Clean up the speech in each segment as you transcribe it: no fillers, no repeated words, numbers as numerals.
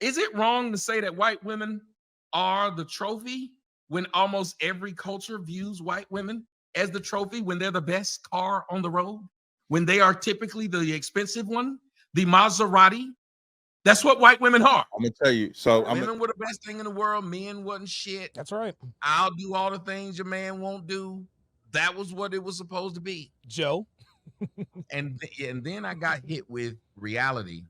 Is it wrong to say that white women are the trophy when almost every culture views white women as the trophy when they're the best car on the road? When they are typically the expensive one, the Maserati? That's what white women are. I'm gonna tell you. So Women were the best thing in the world. Men wasn't shit. That's right. I'll do all the things your man won't do. That was what it was supposed to be. Joe. And then I got hit with reality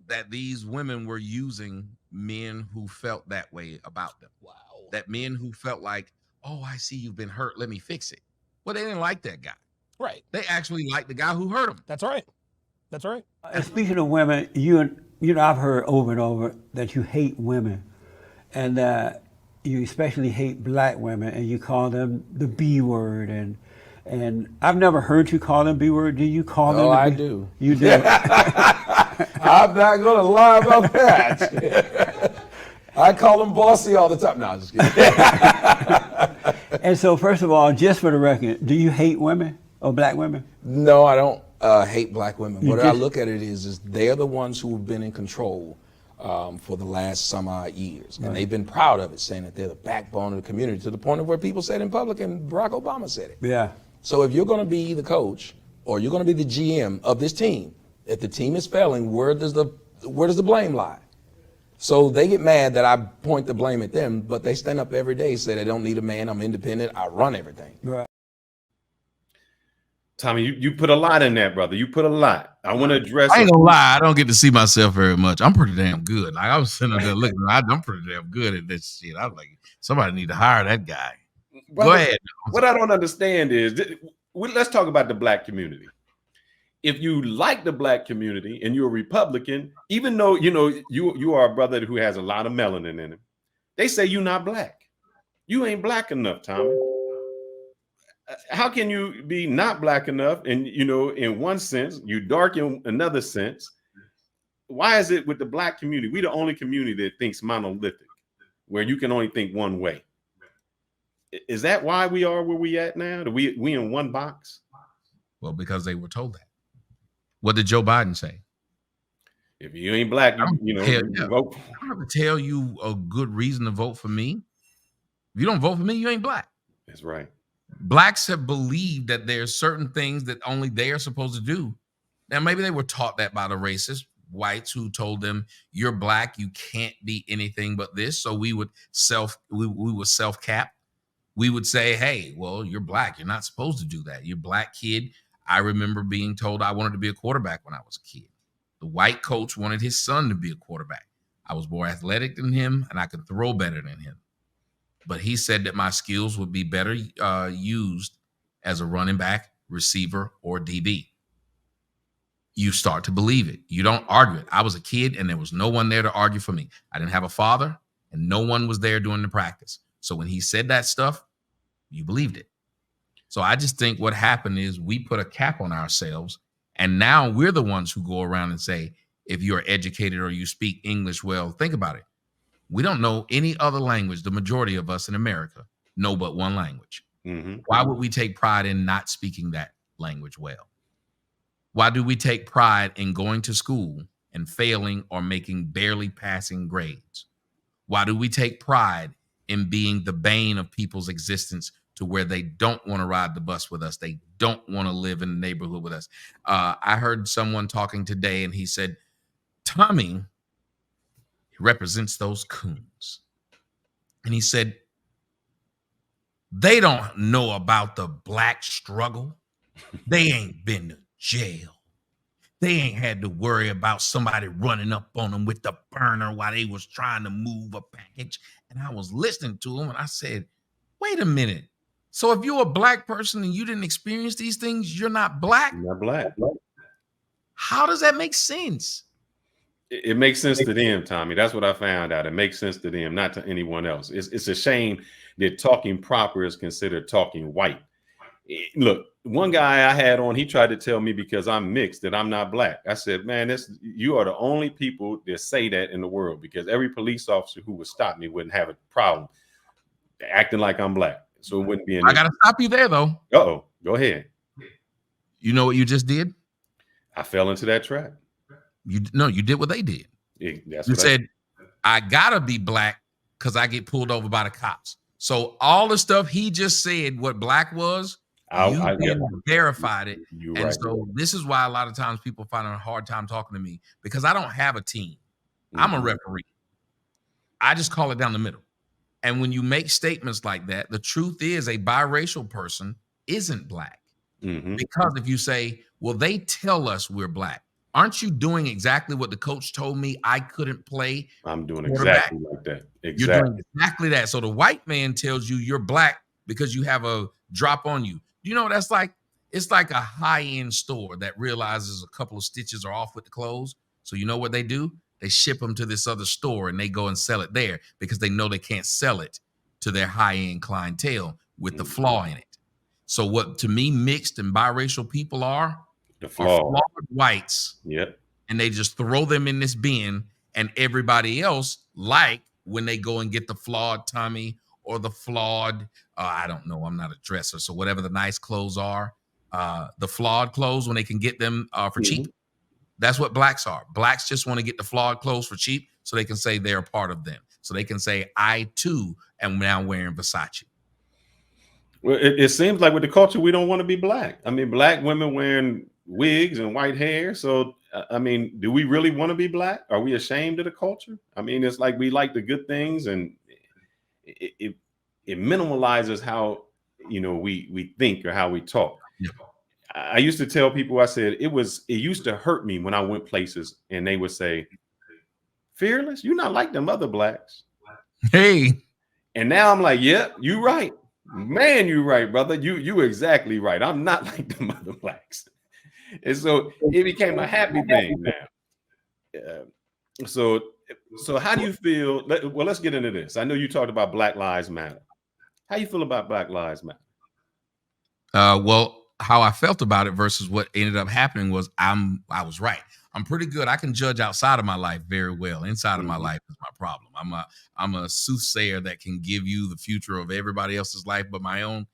that these women were using men who felt that way about them. Wow. That men who felt like, oh, I see you've been hurt. Let me fix it. Well, they didn't like that guy. Right. They actually liked the guy who hurt them. That's right. That's right. And speaking of women, you know, I've heard over and over that you hate women, and that you especially hate black women, and you call them the B word, and I've never heard you call them B word. Do you call them? Oh, I do. You do. I'm not gonna lie about that. I call them bossy all the time. No, I'm just kidding. And so, first of all, just for the record, do you hate women or black women? No, I don't hate black women. You What I just- look at it is they're the ones who have been in control for the last some odd years. And they've been proud of it, saying that they're the backbone of the community, to the point of where people said in public, and Barack Obama said it. Yeah. So if you're going to be the coach, or you're going to be the GM of this team, if the team is failing, where does the blame lie? So they get mad that I point the blame at them, but they stand up every day, say they don't need a man, I'm independent, I run everything. Right. Tommy, you put a lot in that, brother. You put a lot. I want to address. I ain't gonna lie, I don't get to see myself very much. I'm pretty damn good. Like I was sitting there looking, I'm pretty damn good at this shit. I was like, somebody need to hire that guy. Brother, Go ahead. What I don't understand is, let's talk about the black community. If you like the black community and you're a Republican, even though you are a brother who has a lot of melanin in him, they say you're not black. You ain't black enough, Tommy. How can you be not black enough? And in one sense, you dark in another sense. Why is it with the black community? We're the only community that thinks monolithic, where you can only think one way. Is that why we are where we at now? We in one box? Well, because they were told that. What did Joe Biden say? If you ain't black, you vote. I'm going to tell you a good reason to vote for me. If you don't vote for me, you ain't black. That's right. Blacks have believed that there's certain things that only they are supposed to do. Now, maybe they were taught that by the racist whites who told them, you're black, you can't be anything but this. So we would self-cap. We would say, hey, well, you're black. You're not supposed to do that. You're a black kid. I remember being told I wanted to be a quarterback when I was a kid. The white coach wanted his son to be a quarterback. I was more athletic than him, and I could throw better than him. But he said that my skills would be better used as a running back, receiver, or DB. You start to believe it. You don't argue it. I was a kid, and there was no one there to argue for me. I didn't have a father, and no one was there doing the practice. So when he said that stuff, you believed it. So I just think what happened is we put a cap on ourselves, and now we're the ones who go around and say, if you're educated or you speak English well, think about it. We don't know any other language. The majority of us in America know but one language. Mm-hmm. Why would we take pride in not speaking that language well? Why do we take pride in going to school and failing or making barely passing grades? Why do we take pride in being the bane of people's existence to where they don't want to ride the bus with us? They don't want to live in the neighborhood with us. I heard someone talking today, and he said, Tommy represents those coons. And he said, they don't know about the black struggle. They ain't been to jail. They ain't had to worry about somebody running up on them with the burner while they was trying to move a package. And I was listening to him, and I said, wait a minute. So if you're a black person and you didn't experience these things, you're not black? You're not black. How does that make sense? It makes sense to them, Tommy. That's what I found out. It makes sense to them, not to anyone else. It's a shame that talking proper is considered talking white. Look, one guy I had on, he tried to tell me because I'm mixed that I'm not black. I said, man, you are the only people that say that in the world, because every police officer who would stop me wouldn't have a problem acting like I'm black. So it wouldn't be an I got to stop you there, though. Uh-oh. Go ahead. You know what you just did? I fell into that trap. You did what they did. That's You what said, I gotta be black because I get pulled over by the cops. So all the stuff he just said, what black was, you yep. then verified it. You're And right. so this is why a lot of times people find a hard time talking to me because I don't have a team. I'm a Mhm. referee. I just call it down the middle. And when you make statements like that, the truth is a biracial person isn't black. Mhm. Because if you say, well, they tell us we're black, aren't you doing exactly what the coach told me I couldn't play I'm doing quarterback? exactly like that. You're Exactly. doing exactly that. So the white man tells you you're black because you have a drop on you. You know what that's like? It's like a high-end store that realizes a couple of stitches are off with the clothes. So you know what they do? They ship them to this other store and they go and sell it there because they know they can't sell it to their high-end clientele with the flaw in it. So what to me mixed and biracial people are The flawed flaw. whites, Yep. and they just throw them in this bin, and everybody else, like when they go and get the flawed Tommy or the flawed, I don't know, I'm not a dresser, so whatever the nice clothes are, the flawed clothes when they can get them for cheap. Mhm. That's what blacks are. Blacks just want to get the flawed clothes for cheap so they can say they're a part of them. So they can say, I too am now wearing Versace. Well, it seems like with the culture, we don't want to be black. I mean, black women wearing wigs and white hair. So, I mean, do we really want to be black? Are we ashamed of the culture? I mean, it's like we like the good things, and it minimalizes how we think or how we talk. Yeah. I used to tell people, I said it used to hurt me when I went places and they would say, "Fearless, you're not like them other blacks." Hey, And now I'm like, "Yep, you're right, man. You're right, brother. You exactly right. I'm not like them other blacks." And so it became a happy thing now. So how do you feel? Well, let's get into this. I know you talked about Black Lives Matter. How you feel about Black Lives Matter? well, how I felt about it versus what ended up happening was I was right. I'm pretty good. I can judge outside of my life very well. Inside of my Mhm. life is my problem. I'm a soothsayer that can give you the future of everybody else's life, but my own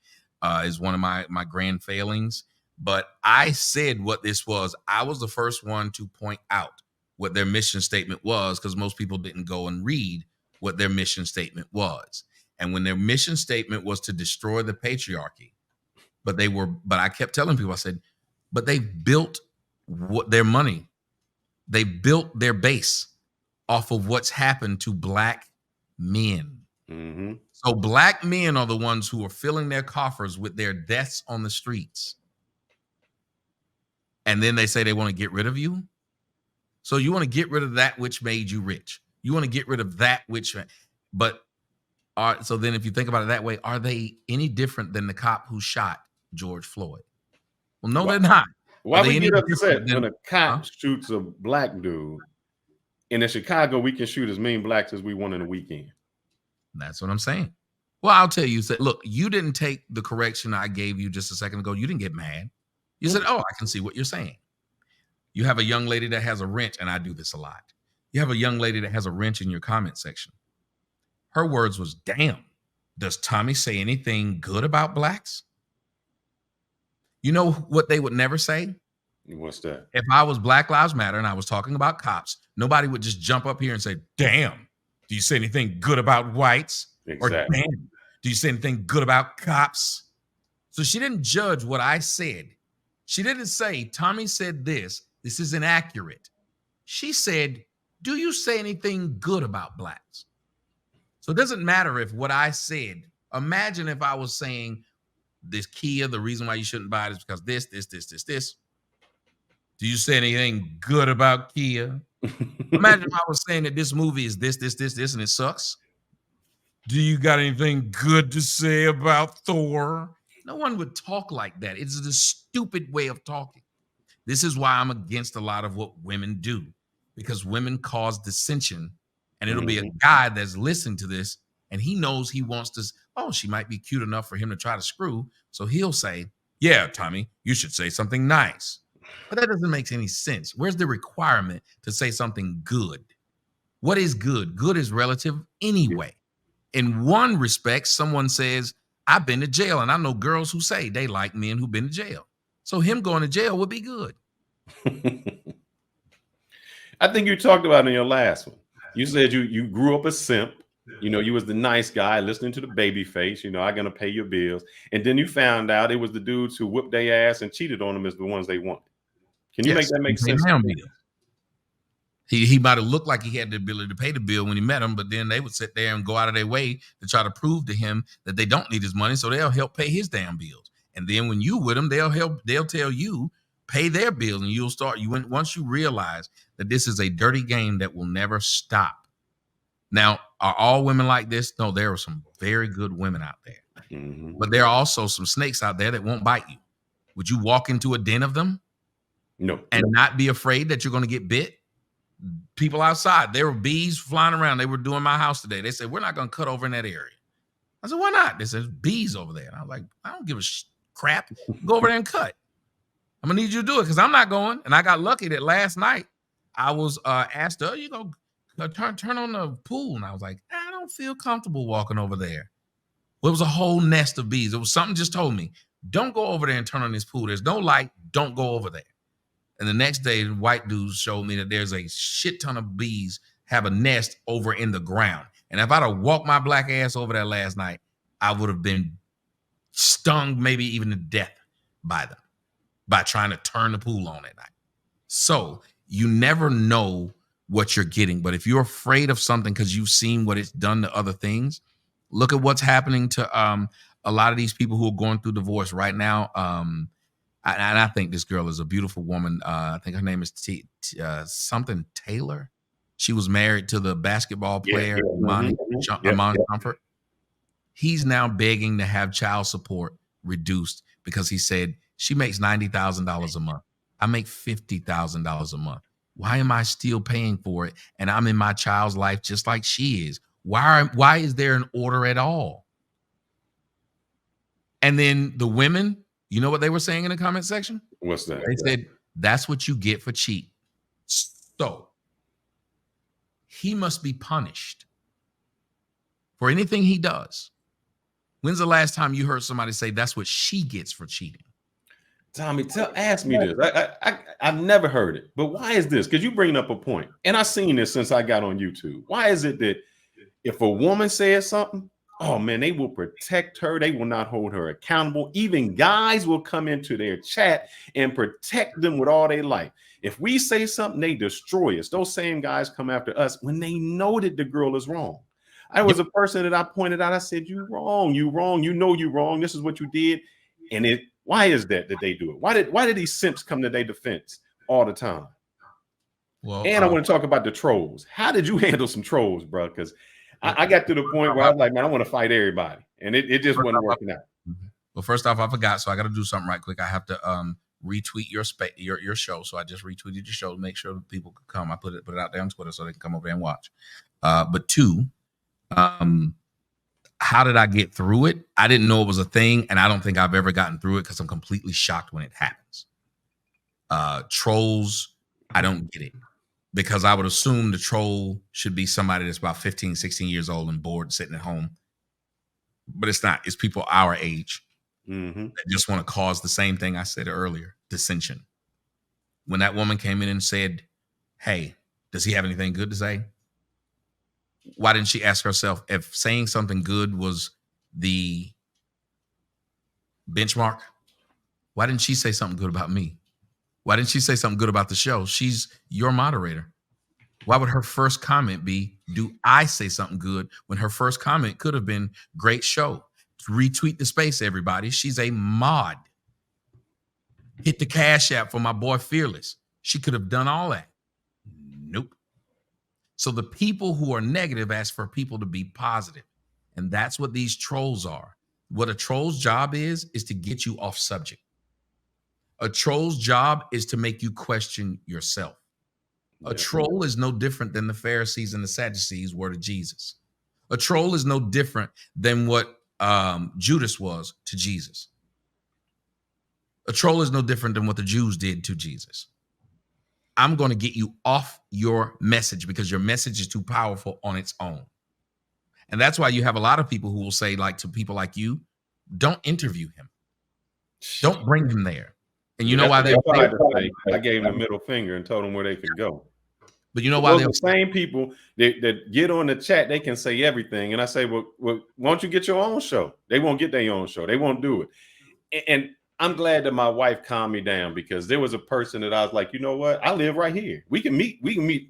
is one of my grand failings. But I said what this was. I was the first one to point out what their mission statement was because most people didn't go and read what their mission statement was. And when their mission statement was to destroy the patriarchy, but I kept telling people, I said, but they built what their money, they built their base off of what's happened to black men. Mhm. So black men are the ones who are filling their coffers with their deaths on the streets. And then they say they want to get rid of you. So you want to get rid of that which made you rich. You want to get rid of that which, but so then if you think about it that way, are they any different than the cop who shot George Floyd? Well, no, Why, they're not. Are why they we any get different upset when than a cop huh? shoots a black dude? And in Chicago, we can shoot as many blacks as we want in a weekend. That's what I'm saying. Well, I'll tell you, look, you didn't take the correction I gave you just a second ago. You didn't get mad. You said, oh, I can see what you're saying. You have a young lady that has a wrench, and I do this a lot. You have a young lady that has a wrench in your comment section. Her words was, damn, does Tommy say anything good about blacks? You know what they would never say? What's that? If I was Black Lives Matter and I was talking about cops, nobody would just jump up here and say, damn, do you say anything good about whites? Or Exactly. damn, do you say anything good about cops? So she didn't judge what I said. She didn't say, Tommy said this is inaccurate. She said, do you say anything good about blacks? So it doesn't matter if what I said, imagine if I was saying this Kia, the reason why you shouldn't buy it is because this. Do you say anything good about Kia? Imagine if I was saying that this movie is this, and it sucks. Do you got anything good to say about Thor? No one would talk like that. It's a stupid way of talking. This is why I'm against a lot of what women do, because women cause dissension, and it'll be a Mhm. guy that's listening to this, and he knows he wants to, oh, she might be cute enough for him to try to screw. So he'll say, yeah, Tommy, you should say something nice. But that doesn't make any sense. Where's the requirement to say something good? What is good? Good is relative anyway. In one respect, someone says, I've been to jail, and I know girls who say they like men who've been to jail. So him going to jail would be good. I think you talked about it in your last one. You said you grew up a simp. You know, you was the nice guy listening to the baby face. You know, I'm gonna pay your bills, and then you found out it was the dudes who whipped their ass and cheated on them as the ones they wanted. Can you make Yes, that make he paid sense? down bill. He might have looked like he had the ability to pay the bill when he met him, but then they would sit there and go out of their way to try to prove to him that they don't need his money, so they'll help pay his damn bills. And then when you with them, they'll tell you pay their bills, and you'll start. Once you realize that this is a dirty game that will never stop. Now, are all women like this? No, there are some very good women out there, but there are also some snakes out there that won't bite you. Would you walk into a den of them? No. And not be afraid that you're going to get bit? People outside, there were bees flying around. They were doing my house today. They said, we're not going to cut over in that area. I said, why not? They said, bees over there. And I was like, I don't give a crap. Go over there and cut. I'm going to need you to do it because I'm not going. And I got lucky that last night I was asked, oh, you go turn on the pool. And I was like, I don't feel comfortable walking over there. Well, it was a whole nest of bees. It was something just told me, don't go over there and turn on this pool. There's no light. Don't go over there. And the next day, the white dudes showed me that there's a shit ton of bees have a nest over in the ground. And if I'd have walked my black ass over there last night, I would have been stung maybe even to death by them, by trying to turn the pool on at night. So you never know what you're getting. But if you're afraid of something because you've seen what it's done to other things, look at what's happening to a lot of these people who are going through divorce right now. And I think this girl is a beautiful woman. I think her name is something Taylor. She was married to the basketball player, Amon Comfort. He's now begging to have child support reduced because he said she makes $90,000 a month. I make $50,000 a month. Why am I still paying for it? And I'm in my child's life just like she is. Why is there an order at all? And then the women, you know what they were saying in the comment section? What's that? They said, that's what you get for cheating. So he must be punished for anything he does. When's the last time you heard somebody say that's what she gets for cheating? Tommy, ask me this. I've never heard it, but why is this? Because you bring up a point, and I've seen this since I got on YouTube. Why is it that if a woman says something, oh man, they will protect her. They will not hold her accountable. Even guys will come into their chat and protect them with all their life. If we say something, they destroy us. Those same guys come after us when they know that the girl is wrong. I was a person that I pointed out. I said, you wrong. You know you wrong. This is what you did. And why is that they do it? Why did these simps come to their defense all the time? Well, and I want to talk about the trolls. How did you handle some trolls, bro? Because I got to the point where I was like, man, I want to fight everybody. And it just wasn't working out. Well, first off, I forgot. So I got to do something right quick. I have to retweet your show. So I just retweeted your show to make sure that people could come. I put it out there on Twitter so they can come over there and watch. But two, how did I get through it? I didn't know it was a thing, and I don't think I've ever gotten through it because I'm completely shocked when it happens. Trolls, I don't get it because I would assume the troll should be somebody that's about 15, 16 years old and bored sitting at home. But it's not. It's people our age that just want to cause the same thing I said earlier, dissension. When that woman came in and said, hey, does he have anything good to say? Why didn't she ask herself if saying something good was the benchmark? Why didn't she say something good about me? Why didn't she say something good about the show? She's your moderator. Why would her first comment be, do I say something good, when her first comment could have been, great show. Retweet the space, everybody. She's a mod. Hit the Cash App for my boy Fearless. She could have done all that. Nope. So the people who are negative ask for people to be positive. And that's what these trolls are. What a troll's job is to get you off subject. A troll's job is to make you question yourself. A troll is no different than the Pharisees and the Sadducees were to Jesus. A troll is no different than what Judas was to Jesus. A troll is no different than what the Jews did to Jesus. I'm going to get you off your message because your message is too powerful on its own. And that's why you have a lot of people who will say, like, to people like you, don't interview him. Don't bring him there. And you know why they I gave them a middle finger and told them where they could go. But you know why those they'll are the same people that get on the chat, they can say everything. And I say, well, why don't you get your own show? They won't get their own show. They won't do it. And I'm glad that my wife calmed me down, because there was a person that I was like, you know what? I live right here. We can meet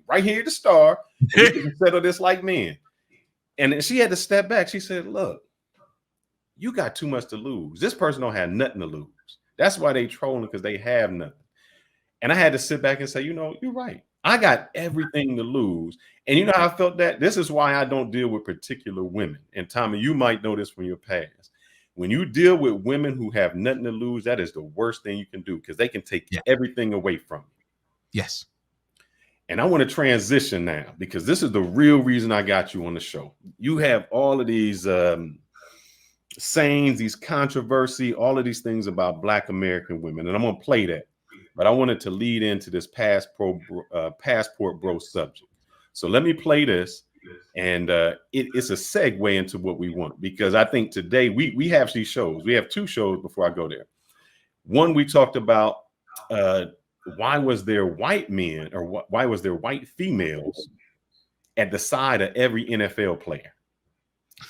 right here at the Star. And we can settle this like men. And she had to step back. She said, look, you got too much to lose. This person don't have nothing to lose. That's why they trolling, because they have nothing. And I had to sit back and say, you know, you're right. I got everything to lose. And you know how I felt that? This is why I don't deal with particular women. And Tommy, you might know this from your past. When you deal with women who have nothing to lose, that is the worst thing you can do, because they can take everything away from you. Yes. And I want to transition now, because this is the real reason I got you on the show. You have all of these sayings, these controversy, all of these things about Black American women. And I'm going to play that. But I wanted to lead into this passport bro subject. So let me play this, and it's a segue into what we want, because I think today we have these shows. We have two shows before I go there. One, we talked about why was there white men, or why was there white females at the side of every NFL player?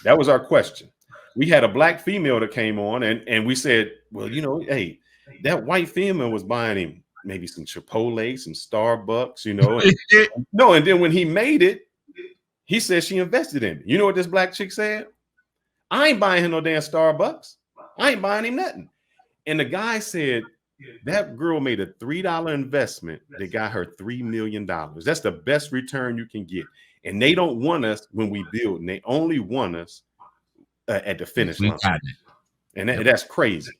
That was our question. We had a Black female that came on, and we said, well, you know, hey, that white female was buying him maybe some Chipotle, some Starbucks, you know. And then when he made it, he said she invested in it. You know what this Black chick said? I ain't buying him no damn Starbucks. I ain't buying him nothing. And the guy said that girl made a $3 investment that got her $3 million. That's the best return you can get. And they don't want us when we build, and they only want us at the finish line. And that's crazy.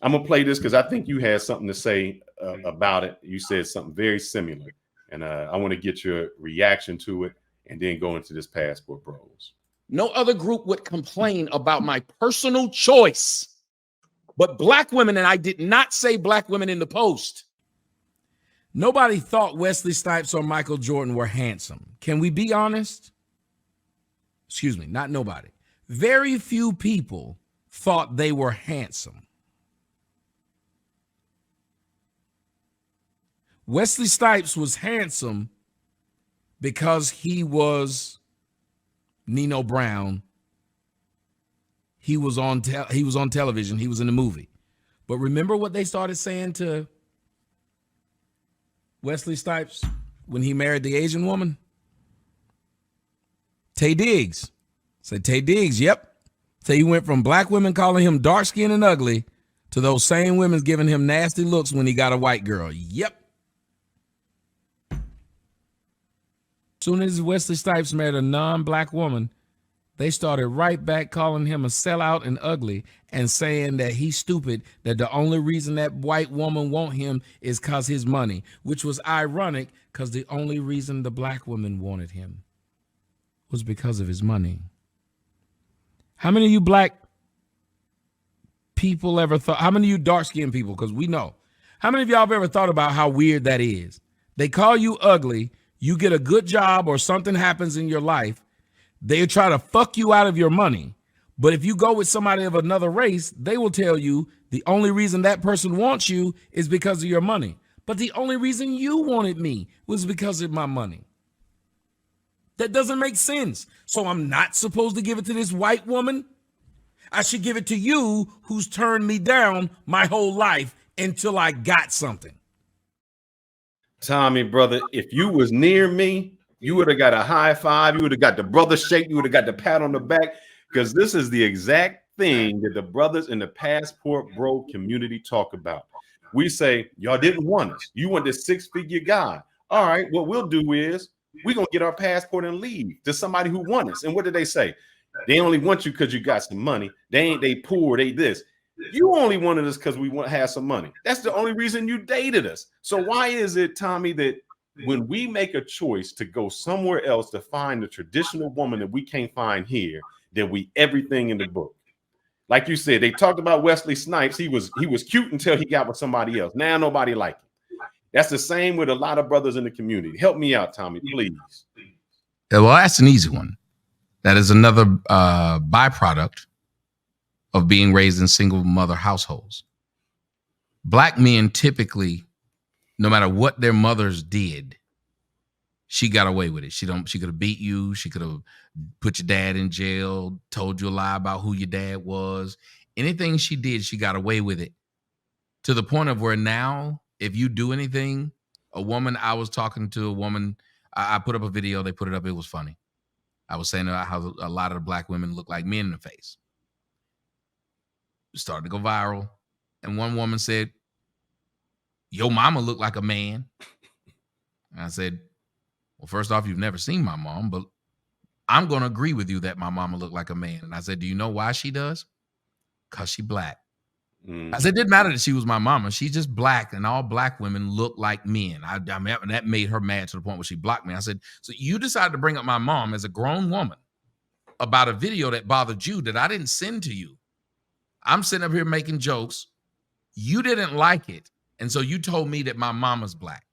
I'm going to play this because I think you had something to say about it. You said something very similar. And I want to get your reaction to it and then go into this Passport Bros. No other group would complain about my personal choice but Black women, and I did not say Black women in the post. Nobody thought Wesley Snipes or Michael Jordan were handsome. Can we be honest? Excuse me, not nobody. Very few people thought they were handsome. Wesley Snipes was handsome because he was Nino Brown. He was on television. He was in the movie. But remember what they started saying to Wesley Snipes when he married the Asian woman? Tay Diggs. Said Tay Diggs, yep. So he went from Black women calling him dark skinned and ugly to those same women giving him nasty looks when he got a white girl. Yep. Soon as Wesley Snipes married a non-Black woman, they started right back calling him a sellout and ugly and saying that he's stupid, that the only reason that white woman want him is because his money, which was ironic because the only reason the Black woman wanted him was because of his money. How many of you Black people ever thought, how many of you dark-skinned people, because we know, how many of y'all have ever thought about how weird that is? They call you ugly, you get a good job or something happens in your life, they try to fuck you out of your money. But if you go with somebody of another race, they will tell you the only reason that person wants you is because of your money. But the only reason you wanted me was because of my money. That doesn't make sense. So I'm not supposed to give it to this white woman. I should give it to you who's turned me down my whole life until I got something. Tommy, brother, if you was near me, you would have got a high five. You would have got the brother shake. You would have got the pat on the back, because this is the exact thing that the brothers in the Passport Bro community talk about. We say, y'all didn't want us. You want this 6-figure guy. All right, what we'll do is we're going to get our passport and leave to somebody who wants us. And what did they say? They only want you because you got some money. They poor, they this. You only wanted us because we want to have some money. That's the only reason you dated us. So why is it, Tommy, that when we make a choice to go somewhere else to find the traditional woman that we can't find here, that we everything in the book? Like you said, they talked about Wesley Snipes. He was cute until he got with somebody else. Now nobody liked him. That's the same with a lot of brothers in the community. Help me out, Tommy, please. Yeah, well, that's an easy one. That is another byproduct of being raised in single mother households. Black men typically, no matter what their mothers did, she got away with it. She could have beat you. She could have put your dad in jail, told you a lie about who your dad was. Anything she did, she got away with it. To the point of where now, if you do anything, I was talking to a woman, I put up a video, they put it up, it was funny. I was saying about how a lot of the black women look like men in the face. It started to go viral. And one woman said, your mama looked like a man. And I said, well, first off, you've never seen my mom, but I'm going to agree with you that my mama looked like a man. And I said, do you know why she does? Because she black. I said, it didn't matter that she was my mama. She's just black, and all black women look like men. I mean, that made her mad to the point where she blocked me. I said, so you decided to bring up my mom as a grown woman about a video that bothered you that I didn't send to you. I'm sitting up here making jokes. You didn't like it. And so you told me that my mama's black.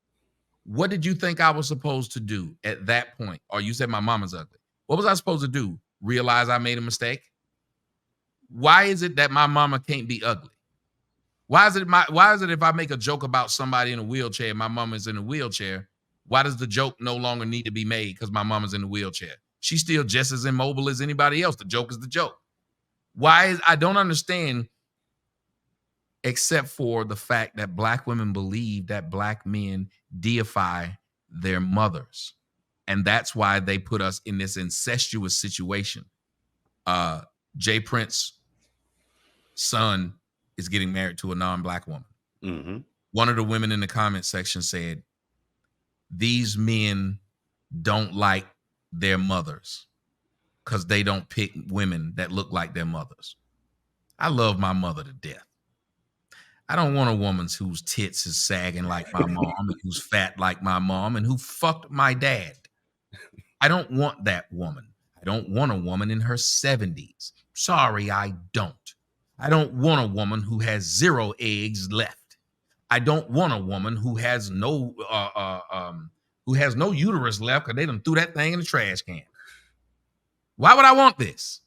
What did you think I was supposed to do at that point? Or you said my mama's ugly. What was I supposed to do? Realize I made a mistake? Why is it that my mama can't be ugly? Why is it if I make a joke about somebody in a wheelchair, my mama's in a wheelchair, why does the joke no longer need to be made because my mama's in a wheelchair? She's still just as immobile as anybody else. The joke is the joke. I don't understand, except for the fact that black women believe that black men deify their mothers. And that's why they put us in this incestuous situation. Jay Prince's son is getting married to a non-black woman. Mm-hmm. One of the women in the comment section said, these men don't like their mothers because they don't pick women that look like their mothers. I love my mother to death. I don't want a woman whose tits is sagging like my mom and who's fat like my mom and who fucked my dad. I don't want that woman. I don't want a woman in her 70s. Sorry, I don't. I don't want a woman who has 0 eggs left. I don't want a woman who has no uterus left because they done threw that thing in the trash can. Why would I want this?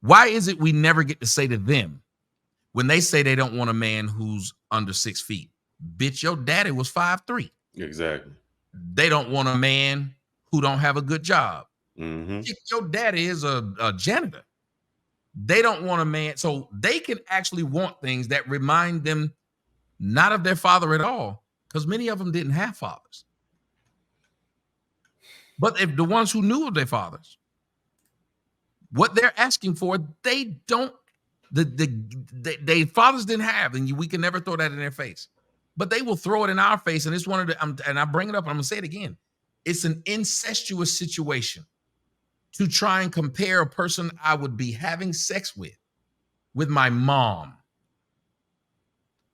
Why is it we never get to say to them when they say they don't want a man who's under 6 feet? Bitch, your daddy was 5'3". Exactly. They don't want a man who don't have a good job. Mm-hmm. Your daddy is a janitor. They don't want a man. So they can actually want things that remind them not of their father at all, because many of them didn't have fathers. But if the ones who knew of their fathers, what they're asking for, they don't, they fathers didn't have, and we can never throw that in their face. But they will throw it in our face, and it's one of the, and I bring it up, and I'm gonna say it again. It's an incestuous situation to try and compare a person I would be having sex with my mom.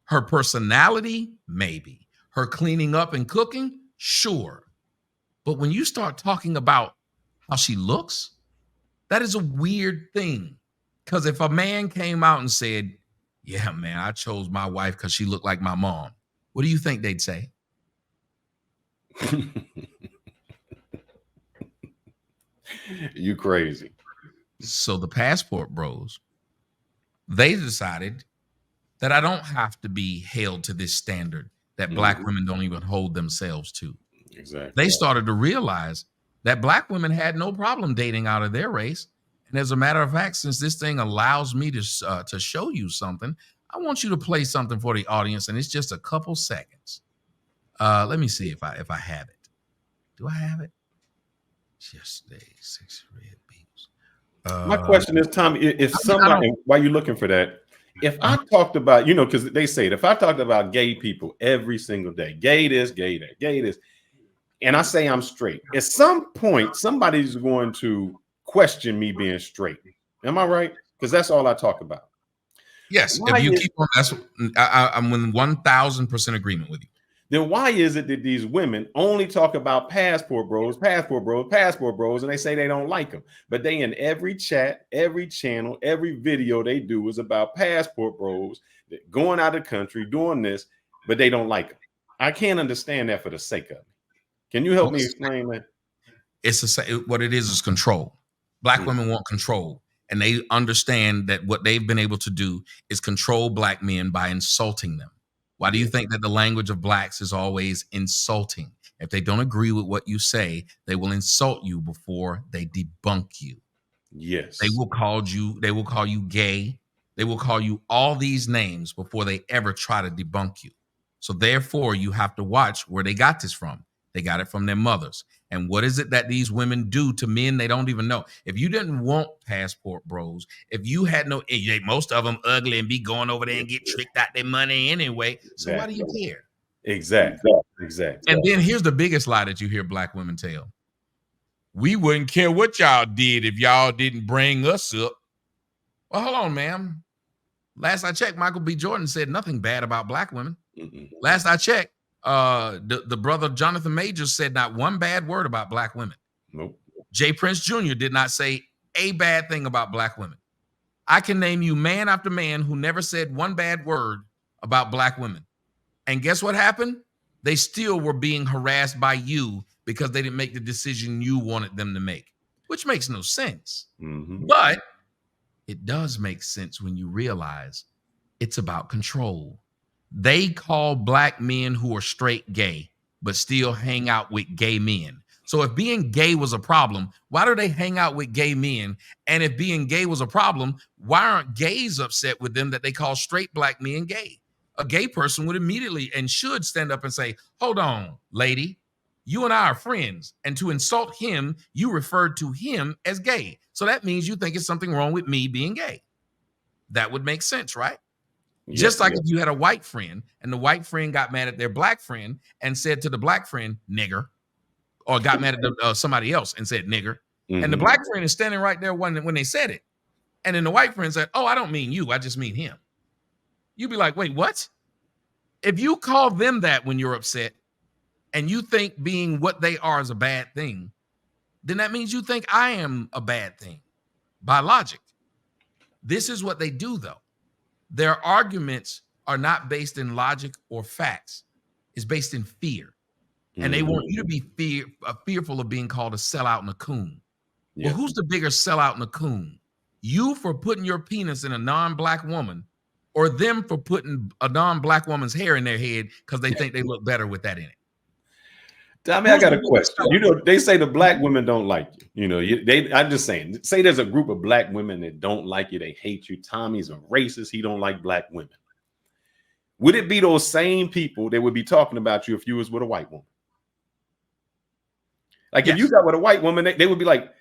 Her personality, maybe. Her cleaning up and cooking, sure. But when you start talking about how she looks, that is a weird thing. Because if a man came out and said, yeah, man, I chose my wife because she looked like my mom, what do you think they'd say? You crazy. So the passport bros, they decided that I don't have to be held to this standard that black women don't even hold themselves to. Exactly. They started to realize that black women had no problem dating out of their race. And as a matter of fact, since this thing allows me to show you something, I want you to play something for the audience, and it's just a couple seconds. Let me see if I have it. Do I have it? Yesterday, 6 red beetles. My question is, Tommy, if somebody, while you're looking for that, if I talked about, because they say it, if I talked about gay people every single day, gay this, gay that, gay this, and I say I'm straight, at some point, somebody's going to question me being straight. Am I right? Because that's all I talk about. Yes. If you keep on, I'm in 1,000% agreement with you. Then why is it that these women only talk about passport bros, and they say they don't like them? But they in every chat, every channel, every video they do is about passport bros going out of the country, doing this, but they don't like them. I can't understand that for the sake of it. Can you help me explain that? What it is control. Black women want control, and they understand that what they've been able to do is control black men by insulting them. Why do you think that the language of blacks is always insulting? If they don't agree with what you say, they will insult you before they debunk you. Yes. They will call you gay. They will call you all these names before they ever try to debunk you. So therefore, you have to watch where they got this from. They got it from their mothers. And what is it that these women do to men they don't even know? If you didn't want passport bros, if you had no, most of them ugly and be going over there and get tricked out their money anyway. So why do you care? Exactly. And then here's the biggest lie that you hear black women tell. We wouldn't care what y'all did if y'all didn't bring us up. Well, hold on, ma'am. Last I checked, Michael B. Jordan said nothing bad about black women. Last I checked, the brother Jonathan Majors said not one bad word about black women. Nope. Jay Prince Jr. did not say a bad thing about black women. I can name you man after man who never said one bad word about black women. And guess what happened? They still were being harassed by you because they didn't make the decision you wanted them to make, which makes no sense. But it does make sense when you realize it's about control. They call black men who are straight gay, but still hang out with gay men. So if being gay was a problem, why do they hang out with gay men? And if being gay was a problem, why aren't gays upset with them that they call straight black men gay? A gay person would immediately and should stand up and say, hold on, lady, you and I are friends. And to insult him, you referred to him as gay. So that means you think it's something wrong with me being gay. That would make sense, right? Yes, just like if you had a white friend and the white friend got mad at their black friend and said to the black friend, nigger, or got mad at somebody else and said nigger. And the black friend is standing right there when they said it. And then the white friend said, oh, I don't mean you. I just mean him. You'd be like, wait, what? If you call them that when you're upset and you think being what they are is a bad thing, then that means you think I am a bad thing by logic. This is what they do, though. Their arguments are not based in logic or facts. It's based in fear. And they want you to be fearful of being called a sellout and a coon. Yeah. Well, who's the bigger sellout and a coon? You for putting your penis in a non-black woman, or them for putting a non-black woman's hair in their head because they think they look better with that in it? Tommy, I got a question. You know, they say the black women don't like you. You know, I'm just saying, say there's a group of black women that don't like you. They hate you. Tommy's a racist. He don't like black women. Would it be those same people that would be talking about you if you was with a white woman? Like if you got with a white woman, they would be like,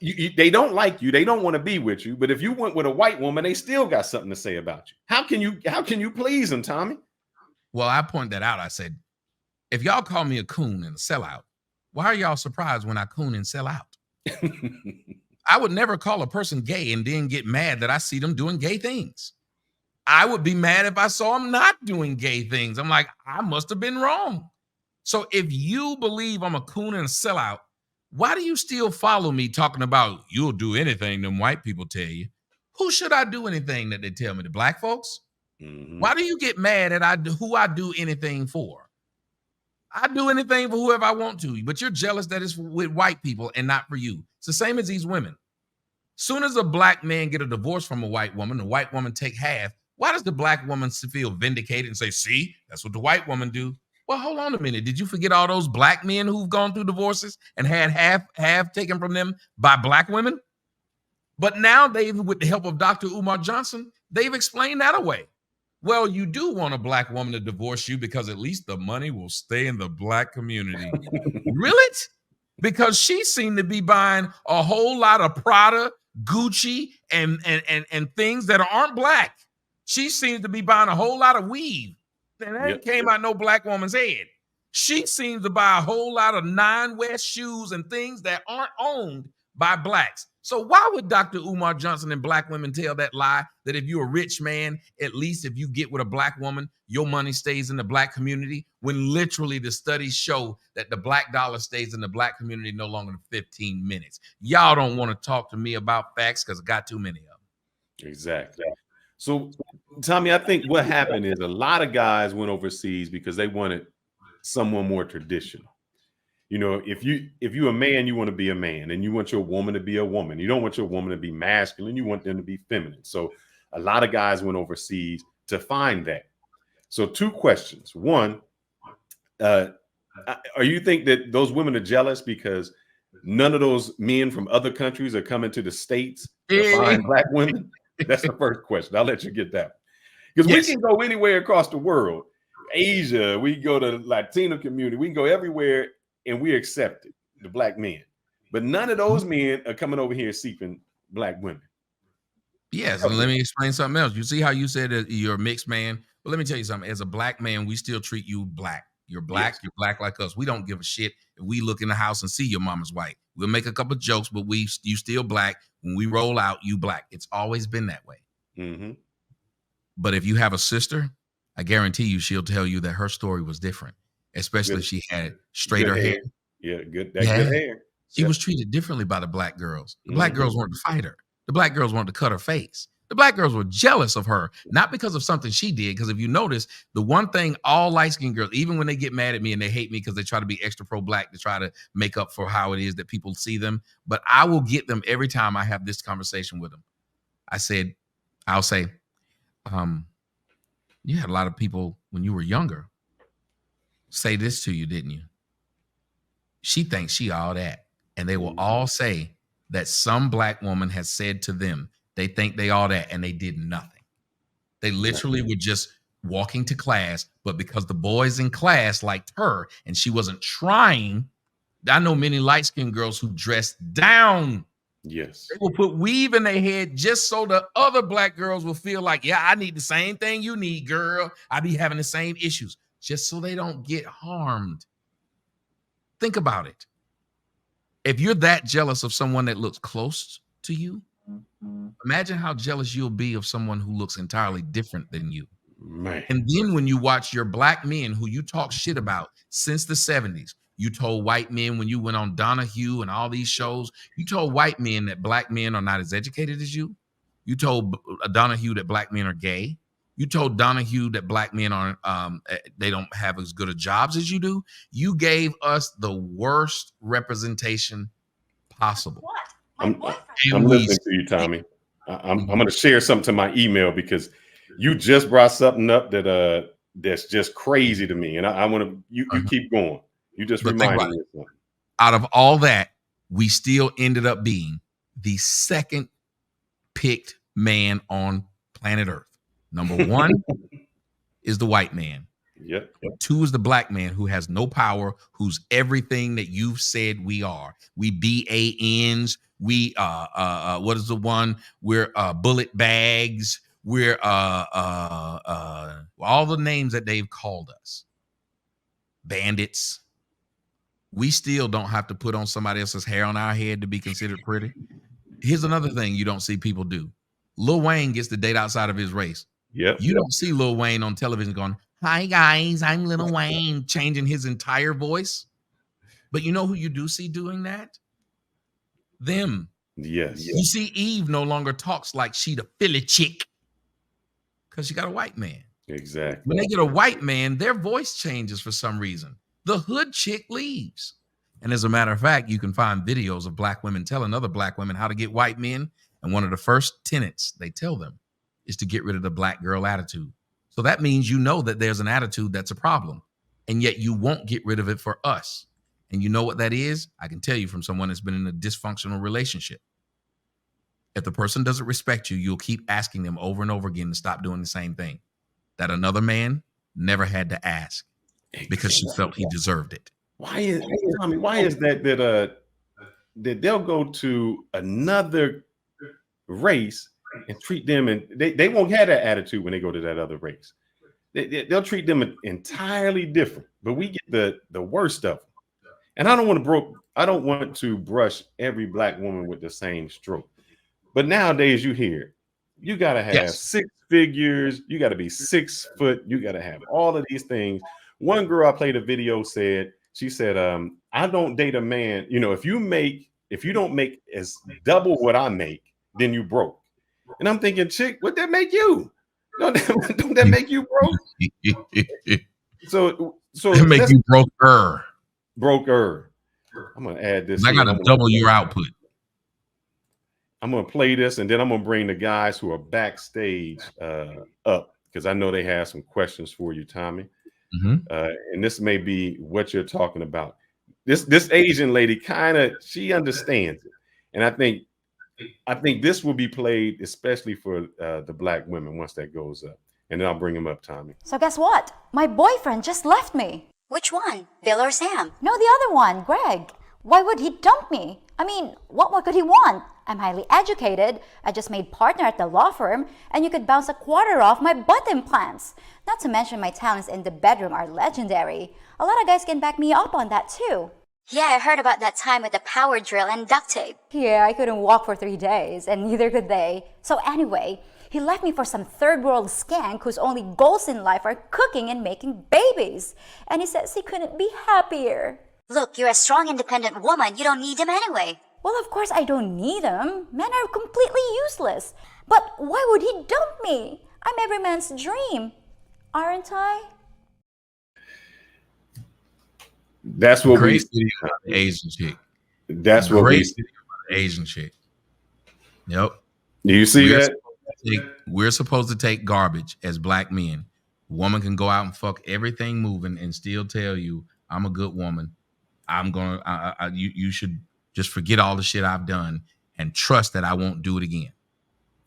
they don't like you. They don't want to be with you. But if you went with a white woman, they still got something to say about you. How can you please them, Tommy? Well, I point that out. I said, if y'all call me a coon and a sellout, why are y'all surprised when I coon and sell out? I would never call a person gay and then get mad that I see them doing gay things. I would be mad if I saw them not doing gay things. I'm like, I must have been wrong. So if you believe I'm a coon and a sellout, why do you still follow me talking about you'll do anything them white people tell you? Who should I do anything that they tell me? The black folks? Why do you get mad at who I do anything for? I do anything for whoever I want to, but you're jealous that it's with white people and not for you. It's the same as these women. Soon as a black man get a divorce from a white woman, the white woman take half. Why does the black woman feel vindicated and say, see, that's what the white woman do? Well, hold on a minute. Did you forget all those black men who've gone through divorces and had half taken from them by black women? But now with the help of Dr. Umar Johnson, they've explained that away. Well, you do want a black woman to divorce you because at least the money will stay in the black community. Really? Because she seemed to be buying a whole lot of Prada, Gucci, and things that aren't black. She seems to be buying a whole lot of weave. And that came out no black woman's head. She seems to buy a whole lot of non-West shoes and things that aren't owned by blacks. So why would Dr. Umar Johnson and black women tell that lie that if you're a rich man, at least if you get with a black woman, your money stays in the black community, when literally the studies show that the black dollar stays in the black community no longer than 15 minutes. Y'all don't want to talk to me about facts because I got too many of them. Exactly. So, Tommy, I think what happened is a lot of guys went overseas because they wanted someone more traditional. You know, if you're a man, you want to be a man, and you want your woman to be a woman. You don't want your woman to be masculine. You want them to be feminine. So a lot of guys went overseas to find that. So 2 questions. One, are you think that those women are jealous because none of those men from other countries are coming to the States to find black women? That's the first question. I'll let you get that. Because we Yes. can go anywhere across the world. Asia, we go to Latino community, we can go everywhere and we're accepted, the black men. But none of those men are coming over here seeking black women. Yes, and let me explain something else. You see how you said that you're a mixed man? Well, let me tell you something. As a black man, we still treat you black. You're black. Yes. You're black like us. We don't give a shit if we look in the house and see your mama's white. We'll make a couple of jokes, but you still black. When we roll out, you black. It's always been that way. Mm-hmm. But if you have a sister, I guarantee you she'll tell you that her story was different, especially if she had straighter hair. Yeah, good. Good hair. She was treated differently by the black girls. The black girls weren't to fight her. The black girls wanted to cut her face. The black girls were jealous of her, not because of something she did. Because if you notice, the one thing all light-skinned girls, even when they get mad at me and they hate me because they try to be extra pro-black to try to make up for how it is that people see them, but I will get them every time I have this conversation with them. I'll say, you had a lot of people when you were younger say this to you, didn't you? She thinks she all that. And they will all say that some black woman has said to them, they think they all that, and they did nothing. They literally were just walking to class, but because the boys in class liked her and she wasn't trying, I know many light-skinned girls who dressed down. Yes. They will put weave in their head just so the other black girls will feel like, yeah, I need the same thing you need, girl. I be having the same issues, just so they don't get harmed. Think about it. If you're that jealous of someone that looks close to you, imagine how jealous you'll be of someone who looks entirely different than you. Man. And then when you watch your black men who you talk shit about since the 70s, you told white men when you went on Donahue and all these shows, you told white men that black men are not as educated as you. You told Donahue that black men are gay. You told Donahue that black men aren't, they don't have as good of jobs as you do. You gave us the worst representation possible. I'm listening to you, Tommy. I'm going to share something to my email because you just brought something up that that's just crazy to me, and I want to you keep going. You just reminded me of something. Out of all that, we still ended up being the second picked man on planet Earth. Number one is the white man. Yep. 2 is the black man who has no power, who's everything that you've said we are. We BANs. We what is the one? We're bullet bags. We're all the names that they've called us. Bandits. We still don't have to put on somebody else's hair on our head to be considered pretty. Here's another thing you don't see people do. Lil Wayne gets to date outside of his race. Yep. You don't see Lil Wayne on television going, "Hi guys, I'm Lil Wayne," changing his entire voice. But you know who you do see doing that? Them. Yes. You see Eve no longer talks like she the Philly chick because she got a white man. Exactly. When they get a white man, their voice changes for some reason. The hood chick leaves. And as a matter of fact, you can find videos of black women telling other black women how to get white men. And one of the first tenets they tell them is to get rid of the black girl attitude. So that means you know that there's an attitude that's a problem, and yet you won't get rid of it for us. And you know what that is? I can tell you from someone that's been in a dysfunctional relationship. If the person doesn't respect you, you'll keep asking them over and over again to stop doing the same thing that another man never had to ask because she felt he deserved it. Why is that they'll go to another race and treat them, and they won't have that attitude when they go to that other race. They'll treat them entirely different, but we get the worst of them. And I don't want to brush every black woman with the same stroke. But nowadays you hear you got to have 6 figures, you got to be 6 foot, you got to have all of these things. One girl I played a video she said, I don't date a man, if you don't make as double what I make, then you broke. And I'm thinking, chick, what that make you? Don't that make you broke? So it make you broker. I'm gonna add this. I gotta double your output. I'm gonna play this, and then I'm gonna bring the guys who are backstage up, because I know they have some questions for you, Tommy. And this may be what you're talking about. This Asian lady she understands it, and I think this will be played especially for the Black women once that goes up, and then I'll bring him up, Tommy. So guess what? My boyfriend just left me. Which one? Bill or Sam? No, the other one, Greg. Why would he dump me? I mean, what more could he want? I'm highly educated, I just made partner at the law firm, and you could bounce a quarter off my butt implants. Not to mention my talents in the bedroom are legendary. A lot of guys can back me up on that too. Yeah, I heard about that time with the power drill and duct tape. Yeah, I couldn't walk for 3 days, and neither could they. So anyway, he left me for some third world skank whose only goals in life are cooking and making babies. And he says he couldn't be happier. Look, you're a strong, independent woman. You don't need him anyway. Well, of course I don't need him. Men are completely useless. But why would he dump me? I'm every man's dream, aren't I? That's what Great video about the Asian chick. That's what Great video about the Asian chick. Yep. Do you see that? We're supposed to take garbage as Black men. Woman can go out and fuck everything moving and still tell you, I'm a good woman. I'm going to, you should just forget all the shit I've done and trust that I won't do it again.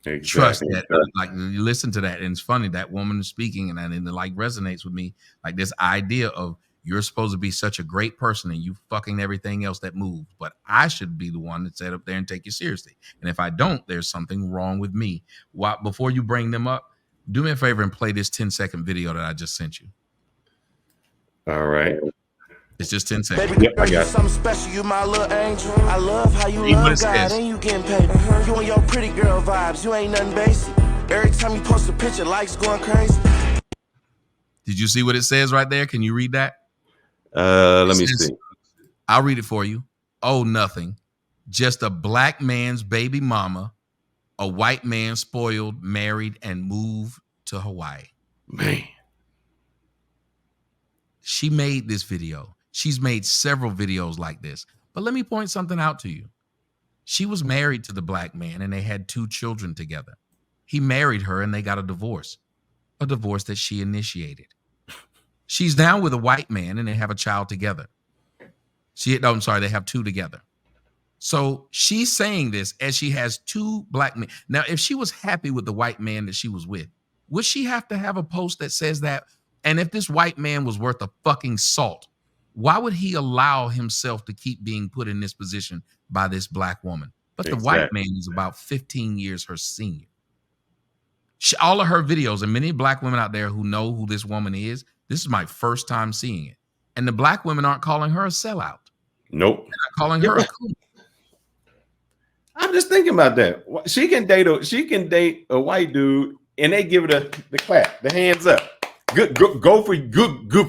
Exactly. Trust that, like, you listen to that, and it's funny, that woman is speaking, and it like resonates with me, like this idea of you're supposed to be such a great person and you fucking everything else that moves, but I should be the one that sit up there and take you seriously. And if I don't, there's something wrong with me. Before you bring them up, do me a favor and play this 10-second video that I just sent you. All right. It's just 10 seconds. Baby girl, you something special, you my little angel. I love how you love God and you getting paid. You and your pretty girl vibes, you ain't nothing basic. Every time you post a picture, likes going crazy. Did you see what it says right there? Can you read that? Let me see. I'll read it for you. Oh, nothing. Just a Black man's baby mama, a white man spoiled, married, and moved to Hawaii. Man. She made this video. She's made several videos like this. But let me point something out to you. She was married to the Black man and they had 2 children together. He married her and they got a divorce that she initiated. She's now with a white man and they have a child together. They have 2 together. So she's saying this as she has 2 Black men. Now, if she was happy with the white man that she was with, would she have to have a post that says that? And if this white man was worth a fucking salt, why would he allow himself to keep being put in this position by this Black woman? But the white man is about 15 years her senior. All of her videos, and many Black women out there who know who this woman is, this is my first time seeing it. And the Black women aren't calling her a sellout. Nope. They're not calling her a coon. I'm just thinking about that. She can date a white dude and they give her the clap, the hands up. Good for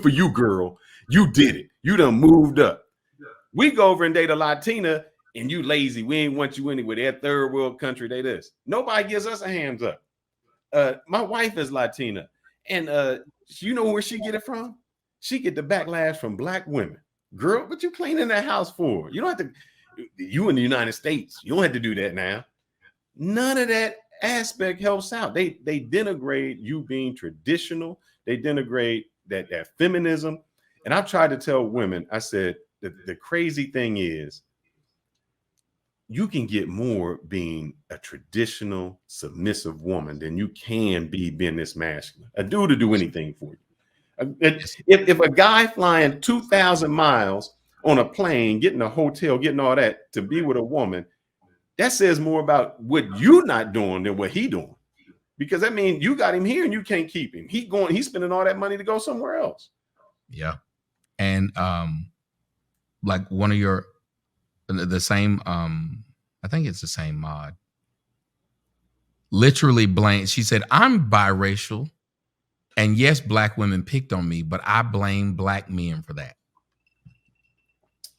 you, girl. You did it. You done moved up. We go over and date a Latina and you lazy. We ain't want you anywhere. They're third world country. They this. Nobody gives us a hands up. My wife is Latina, and you know where she get it from? She get the backlash from Black women. Girl, what you cleaning that house for? You don't have to. You in the United States, you don't have to do that now. None of that aspect helps out. They denigrate you being traditional. They denigrate that feminism. And I've tried to tell women, I said, the crazy thing is you can get more being a traditional submissive woman than you can being this masculine. A dude to do anything for you. If a guy flying 2,000 miles on a plane, getting a hotel, getting all that to be with a woman, that says more about what you not doing than what he doing. Because that means you got him here and you can't keep him. He's spending all that money to go somewhere else. Yeah. And like one of your the same I think it's the same mod literally blamed. She said, I'm biracial, and yes, Black women picked on me, but I blame Black men for that.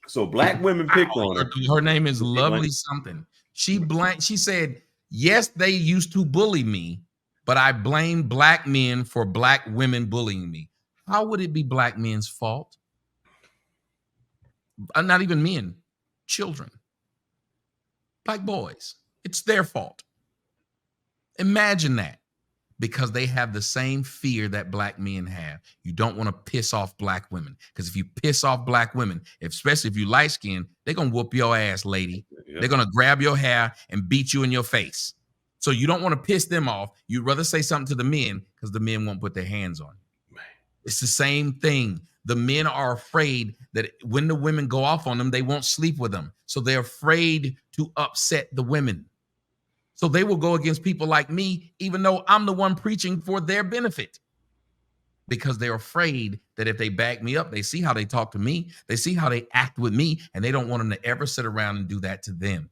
So Black women picked on her. Her name is Lovely something. She said, yes, they used to bully me, but I blame Black men for Black women bullying me. How would it be Black men's fault? Not even men, children, Black boys. It's their fault. Imagine that. because they have the same fear that black men have. You don't want to piss off black women, because if you piss off black women, especially if you light skinned, they're going to whoop your ass, lady. Yep. They're going to grab your hair and beat you in your face. So you don't want to piss them off. You'd rather say something to the men because the men won't put their hands on you. It's the same thing. The men are afraid that when the women go off on them, they won't sleep with them. So they're afraid to upset the women. So they will go against people like me, even though I'm the one preaching for their benefit, because they're afraid that if they back me up, they see how they talk to me, they see how they act with me, and they don't want them to ever sit around and do that to them.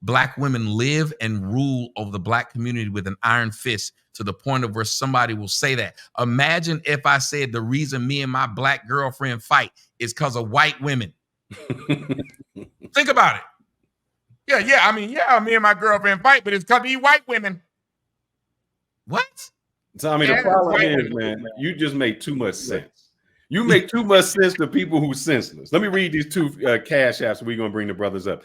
Black women live and rule over the black community with an iron fist, to the point of where somebody will say that. Imagine if I said the reason me and my black girlfriend fight is because of white women. Think about it. Yeah, me and my girlfriend fight, but it's because of these white women. What? Tommy, the problem is, man, you just make too much sense. You make too much sense to people who senseless. Let me read these two cash apps. We're going to bring the brothers up.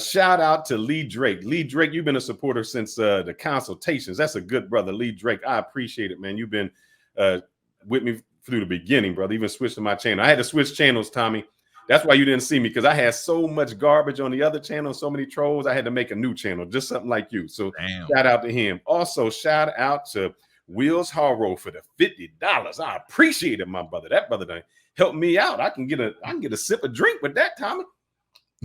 Shout out to Lee Drake. Lee Drake, you've been a supporter since the consultations. That's a good brother, Lee Drake. I appreciate it, man. You've been with me through the beginning, brother. Even switched to my channel. I had to switch channels, Tommy. That's why you didn't see me, because I had so much garbage on the other channel, so many trolls. I had to make a new channel, just something like you. So shout out to him. Also, shout out to Wills Harrow for the $50. I appreciate it, my brother. That brother done helped me out. I can get a sip of drink with that, Tommy.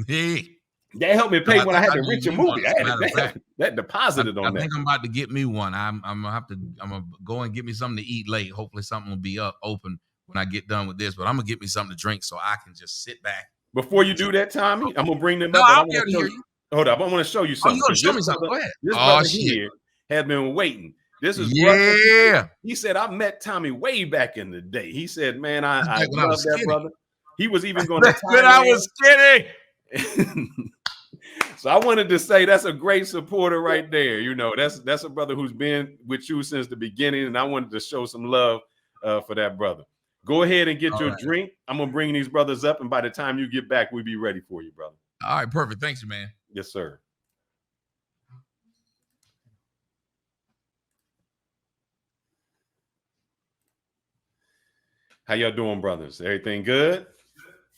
Hey. That helped me pay when I had to rent your movie. That deposited on that. I think I'm about to get me one. I'm gonna go and get me something to eat late. Hopefully something will be open when I get done with this. But I'm gonna get me something to drink so I can just sit back. Before you do that, Tommy, I'm gonna bring them up. I'll be able to hear you. Hold up, I want to show you something. You gonna show me something? Go ahead. This brother here has been waiting. This is He said, I met Tommy way back in the day. He said, man, I love that brother. He was even going to when I was kidding. So I wanted to say that's a great supporter right there. You know, that's a brother who's been with you since the beginning, and I wanted to show some love for that brother. Go ahead and get your drink. I'm gonna bring these brothers up, and by the time you get back, we'll be ready for you, brother. All right, perfect. Thanks, man. Yes, sir. How y'all doing, brothers? Everything good?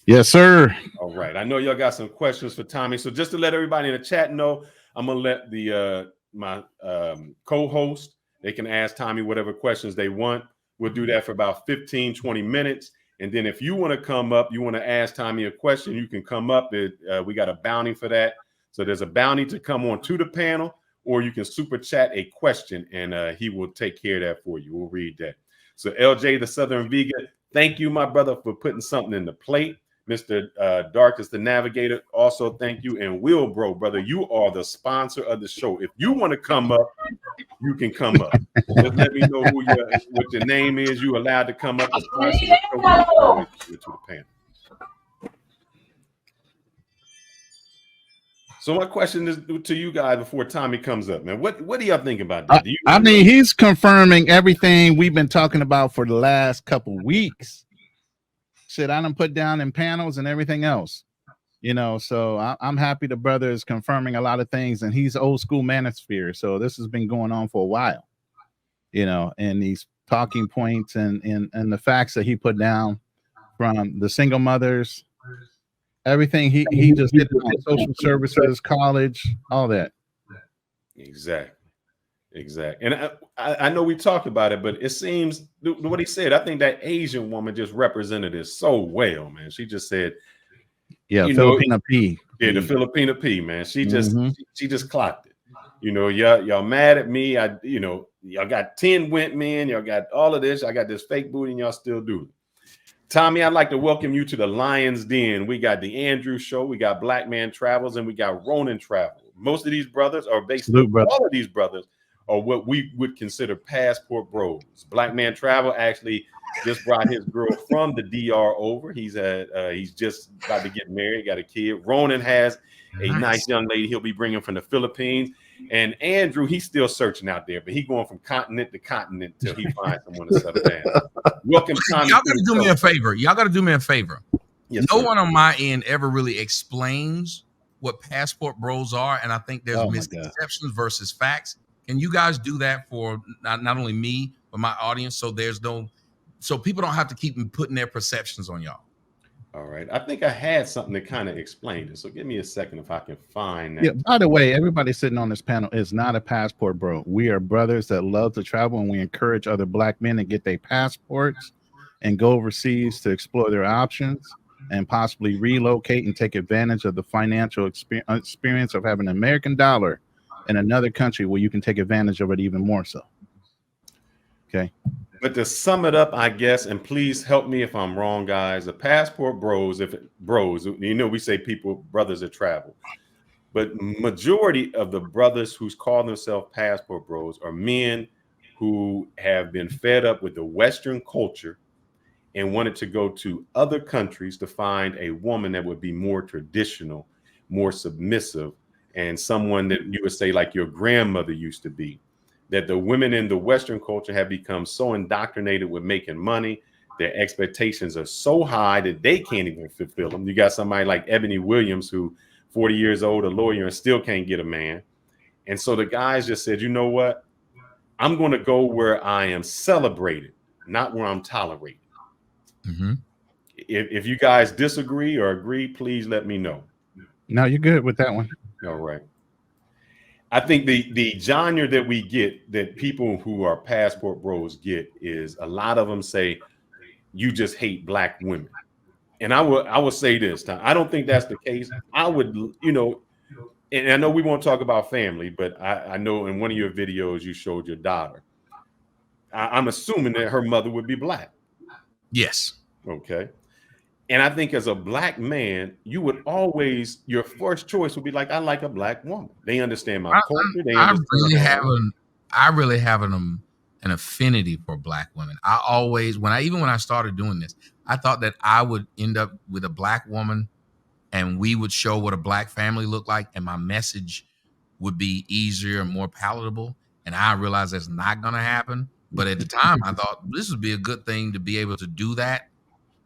Yes, sir. All right. I know y'all got some questions for Tommy. So just to let everybody in the chat know, I'm gonna let the my co-host, they can ask Tommy whatever questions they want. We'll do that for about 15, 20 minutes. And then if you want to come up, you want to ask Tommy a question, you can come up. We got a bounty for that. So there's a bounty to come on to the panel, or you can super chat a question and he will take care of that for you. We'll read that. So LJ, the Southern Vegan, thank you, my brother, for putting something in the plate. Mr. Darkest the Navigator, also thank you. And Will, bro, brother, you are the sponsor of the show. If you want to come up, you can come up. Just let me know what your name is. You allowed to come up and sponsor the show to the panel. So my question is to you guys before Tommy comes up, man. What do y'all think about that? I mean, he's confirming everything we've been talking about for the last couple weeks. Shit, I done put down in panels and everything else, you know. So I'm happy the brother is confirming a lot of things, and he's old school manosphere. So this has been going on for a while, you know, and these talking points and the facts that he put down from the single mothers, everything he just did on social services, college, all that. Exactly. And I know we talked about it, but it seems what he said, I think that Asian woman just represented it so well, man. She just said, yeah, Filipina P. Yeah, the Filipina P, man. She just she just clocked it. You know, y'all mad at me. Y'all got 10 went men, y'all got all of this, I got this fake booty, and y'all still do it. Tommy, I'd like to welcome you to the Lion's Den. We got the Andrew Show, we got Black Man Travels, and we got Ronin Travel. Most of these brothers are all of these brothers are what we would consider passport bros. Black Man Travel actually just brought his girl from the DR over. He's just about to get married, got a kid. Ronan has a nice young lady he'll be bringing from the Philippines. And Andrew, he's still searching out there, but he's going from continent to continent till he finds someone to settle down. Welcome, Tommy. Y'all got to do me a favor. Yes, no one on my end ever really explains what passport bros are, and I think there's misconceptions versus facts. Can you guys do that for not only me, but my audience? So people don't have to keep putting their perceptions on y'all. All right. I think I had something that kind of explained it. So give me a second if I can find that. Yeah, by the way, everybody sitting on this panel is not a passport bro. We are brothers that love to travel, and we encourage other black men to get their passports and go overseas to explore their options and possibly relocate and take advantage of the financial experience of having an American dollar in another country where you can take advantage of it even more so. Okay. But to sum it up, I guess, and please help me if I'm wrong, guys. The passport bros, we say brothers that travel, but majority of the brothers who's called themselves passport bros are men who have been fed up with the Western culture and wanted to go to other countries to find a woman that would be more traditional, more submissive, and someone that you would say like your grandmother used to be. That the women in the Western culture have become so indoctrinated with making money, their expectations are so high that they can't even fulfill them. You got somebody like Ebony Williams, who 40 years old, a lawyer, and still can't get a man. And so the guys just said, you know what? I'm going to go where I am celebrated, not where I'm tolerated. Mm-hmm. If you guys disagree or agree, please let me know. No, you're good with that one. All right. I think the genre that we get, that people who are passport bros get, is a lot of them say, you just hate black women. And I will say this time, I don't think that's the case. I would, and I know we won't talk about family, but I know in one of your videos you showed your daughter. I'm assuming that her mother would be black. Yes. Okay. And I think as a black man, you would always, your first choice would be like, I like a black woman. They understand my culture. I really have an affinity for black women. I always, when I started doing this, I thought that I would end up with a black woman and we would show what a black family looked like, and my message would be easier and more palatable. And I realized that's not going to happen. But at the time, I thought this would be a good thing to be able to do that.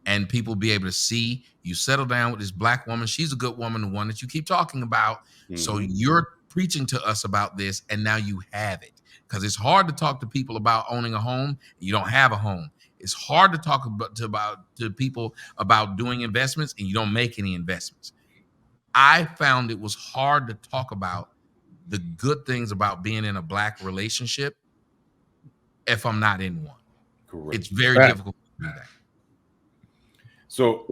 And people be able to see you settle down with this black woman. She's a good woman, the one that you keep talking about. Mm-hmm. So you're preaching to us about this, and now you have it. Because it's hard to talk to people about owning a home. You don't have a home. It's hard to talk to people about doing investments, and you don't make any investments. I found it was hard to talk about the good things about being in a black relationship if I'm not in one. Correct. It's very difficult to do that. So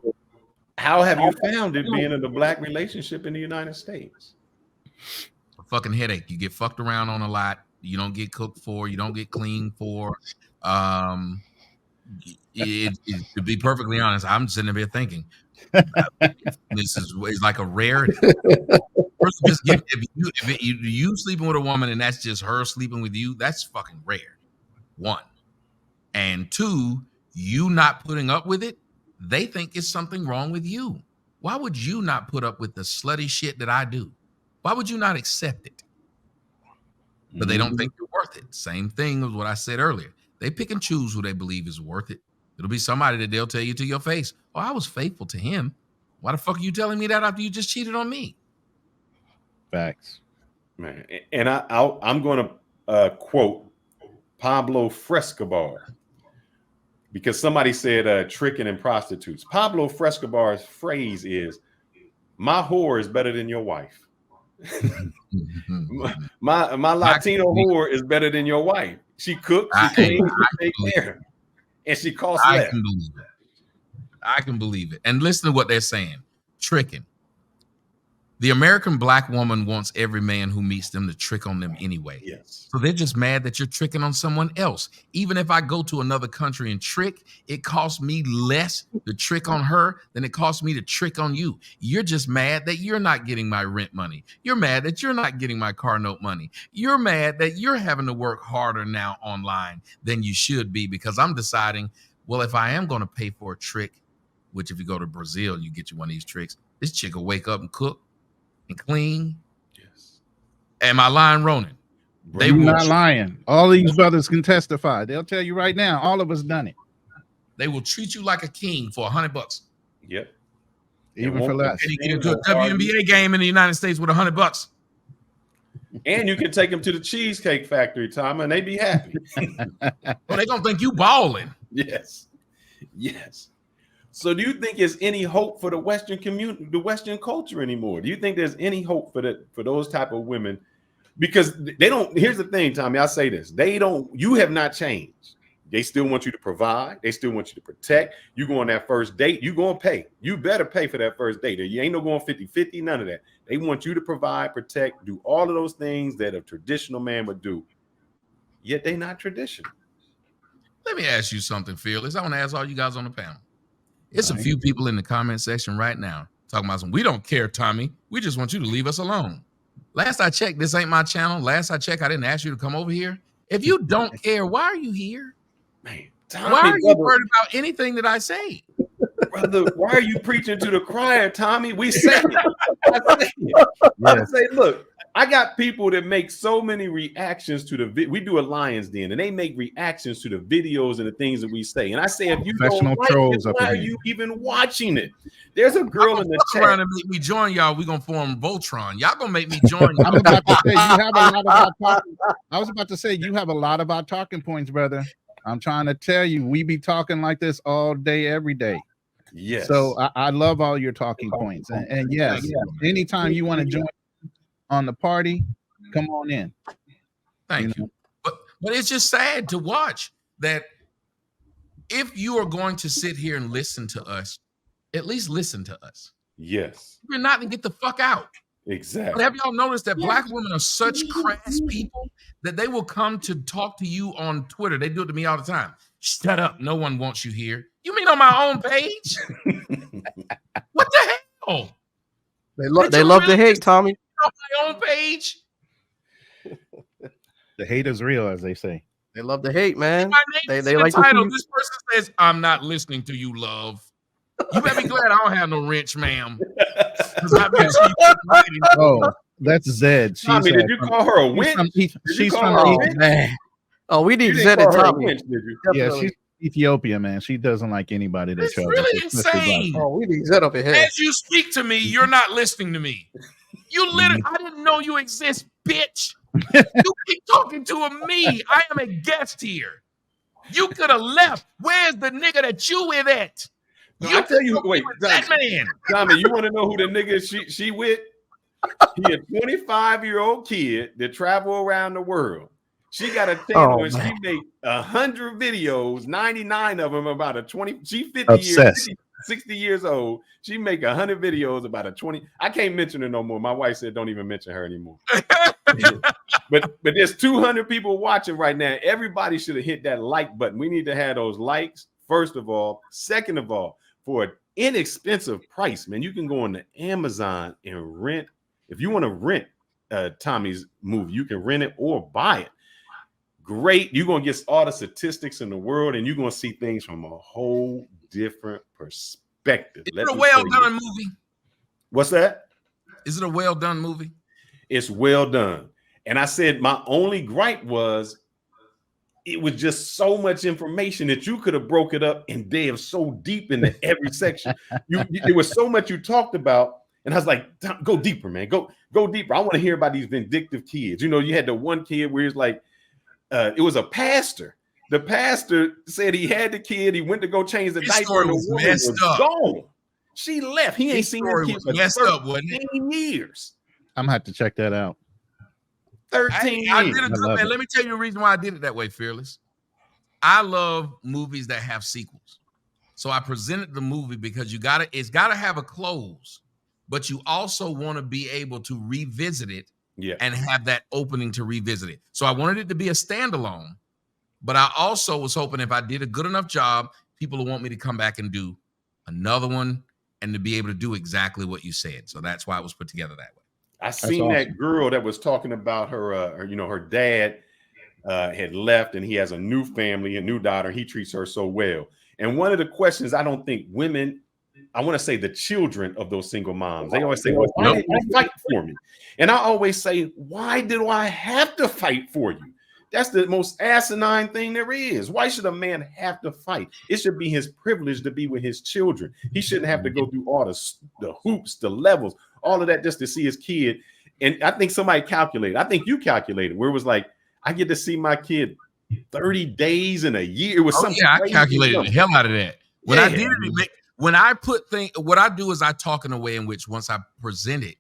how have you found it being in a black relationship in the United States? A fucking headache. You get fucked around on a lot. You don't get cooked for. You don't get cleaned for. To be perfectly honest, I'm sitting there thinking, this is like a rarity. First, just if you sleeping with a woman and that's just her sleeping with you, that's fucking rare. One. And two, you not putting up with it, they think it's something wrong with you. Why would you not put up with the slutty shit that I do? Why would you not accept it? But they don't think you're worth it. Same thing as what I said earlier. They pick and choose who they believe is worth it. It'll be somebody that they'll tell you to your face, oh, I was faithful to him. Why the fuck are you telling me that after you just cheated on me? Facts. Man, and I'm going to quote Pablo Frescobar, because somebody said tricking and prostitutes. Pablo Frescobar's phrase is, my whore is better than your wife. my Latino whore is better than your wife. She cooks, she cleans, she takes care, and she costs less. I can believe it. And listen to what they're saying. Tricking. The American black woman wants every man who meets them to trick on them anyway. Yes. So they're just mad that you're tricking on someone else. Even if I go to another country and trick, it costs me less to trick on her than it costs me to trick on you. You're just mad that you're not getting my rent money. You're mad that you're not getting my car note money. You're mad that you're having to work harder now online than you should be, because I'm deciding, well, if I am going to pay for a trick, which if you go to Brazil, you get you one of these tricks, this chick will wake up and cook and clean. Yes. Am I lying, Ronan? You're not lying. All these brothers can testify. They'll tell you right now, all of us done it. They will treat you like a king for $100. Yep. Even for less. And you get into a WNBA game in the United States with $100. And you can take them to the Cheesecake Factory, Tom, and they be happy. Well, they gonna think you balling. Yes. Yes. So do you think there's any hope for the Western community, the Western culture anymore? Do you think there's any hope for those type of women? Because they don't, here's the thing, Tommy, I say this, you have not changed. They still want you to provide. They still want you to protect. You go on that first date, you going to pay. You better pay for that first date. You ain't no going 50-50, none of that. They want you to provide, protect, do all of those things that a traditional man would do. Yet they not traditional. Let me ask you something, Fearless. I want to ask all you guys on the panel. It's a few people in the comment section right now talking about we don't care, Tommy. We just want you to leave us alone. Last I checked, this ain't my channel. Last I checked, I didn't ask you to come over here. If you don't care, why are you here? Man, Tommy, why are you worried about anything that I say? Brother, why are you preaching to the choir, Tommy? We said it. I say, look, I got people that make so many reactions to we do a Lions Den, and they make reactions to the videos and the things that we say. And I say, if you don't like it, why are you even watching it? There's a girl in the chat. Around and make me join y'all. We're gonna form Voltron. Y'all gonna make me join y'all. I was about to say you have a lot of our talking points, brother. I'm trying to tell you, we be talking like this all day, every day. Yes. So I love all your talking points. And yes, anytime you want to join on the party, come on in. Thank you. But it's just sad to watch that if you are going to sit here and listen to us, at least listen to us. Yes. If you're not, then get the fuck out. Exactly. But have y'all noticed that black women are such crass people that they will come to talk to you on Twitter? They do it to me all the time. Shut up. No one wants you here. You mean on my own page? What the hell? They love the hate, Tommy. On my own page? The hate is real, as they say. They love the hate, man. They the like title. This person says, "I'm not listening to you, love." You better be glad I don't have no wrench, ma'am. Oh, that's Zed. Tommy, did you call her a winch? She's from man. Oh, we need Zed and Tommy. Yeah, she's Ethiopia, man. She doesn't like anybody that tries. Really insane. Oh, we need Zed up in here. As you speak to me, you're not listening to me. You literally, I didn't know you exist, bitch. You keep talking to me. I am a guest here. You could have left. Where's the nigga that you with at? I tell you, wait, that man. Tommy, you want to know who the nigga she with? He a 25-year-old kid that travel around the world. She got a channel and she made 100 videos, 99 of them about a 20. She 60 years old. She make 100 videos about a 20. I can't mention her no more. My wife said don't even mention her anymore. but there's 200 people watching right now. Everybody should have hit that like button. We need to have those likes, first of all. Second of all, for an inexpensive price, man, you can go on to Amazon and rent. If you want to rent Tommy's movie, you can rent it or buy it. Great. You're going to get all the statistics in the world, and you're going to see things from a whole different perspective. Is it a well-done movie? What's that? Is it a well-done movie? It's well done. And I said my only gripe was it was just so much information that you could have broke it up and delved so deep into every section. There was so much you talked about. And I was like, go deeper, man. Go deeper. I want to hear about these vindictive kids. You know, you had the one kid where it's like, it was a pastor. The pastor said he had the kid. He went to go change the diaper. And the woman was gone. She left. He ain't seen his kid for 13 years. I'm gonna have to check that out. 13 I years. did a good man. Let me tell you the reason why I did it that way, Fearless. I love movies that have sequels. So I presented the movie because it's gotta have a close, but you also want to be able to revisit it and have that opening to revisit it. So I wanted it to be a standalone, but I also was hoping if I did a good enough job, people will want me to come back and do another one and to be able to do exactly what you said. So that's why it was put together that way. I seen that girl that was talking about her dad had left and he has a new family, a new daughter. He treats her so well. And one of the questions, I don't think women, I want to say the children of those single moms, they always say, well, why didn't you fight for me? And I always say, why do I have to fight for you? That's the most asinine thing there is. Why should a man have to fight? It should be his privilege to be with his children. He shouldn't have to go through all the hoops, the levels, all of that just to see his kid. And I think somebody calculated. I think you calculated where it was like, I get to see my kid 30 days in a year. It was something. Yeah, I calculated the hell out of that. When I did it, when I put things, what I do is I talk in a way in which once I present it,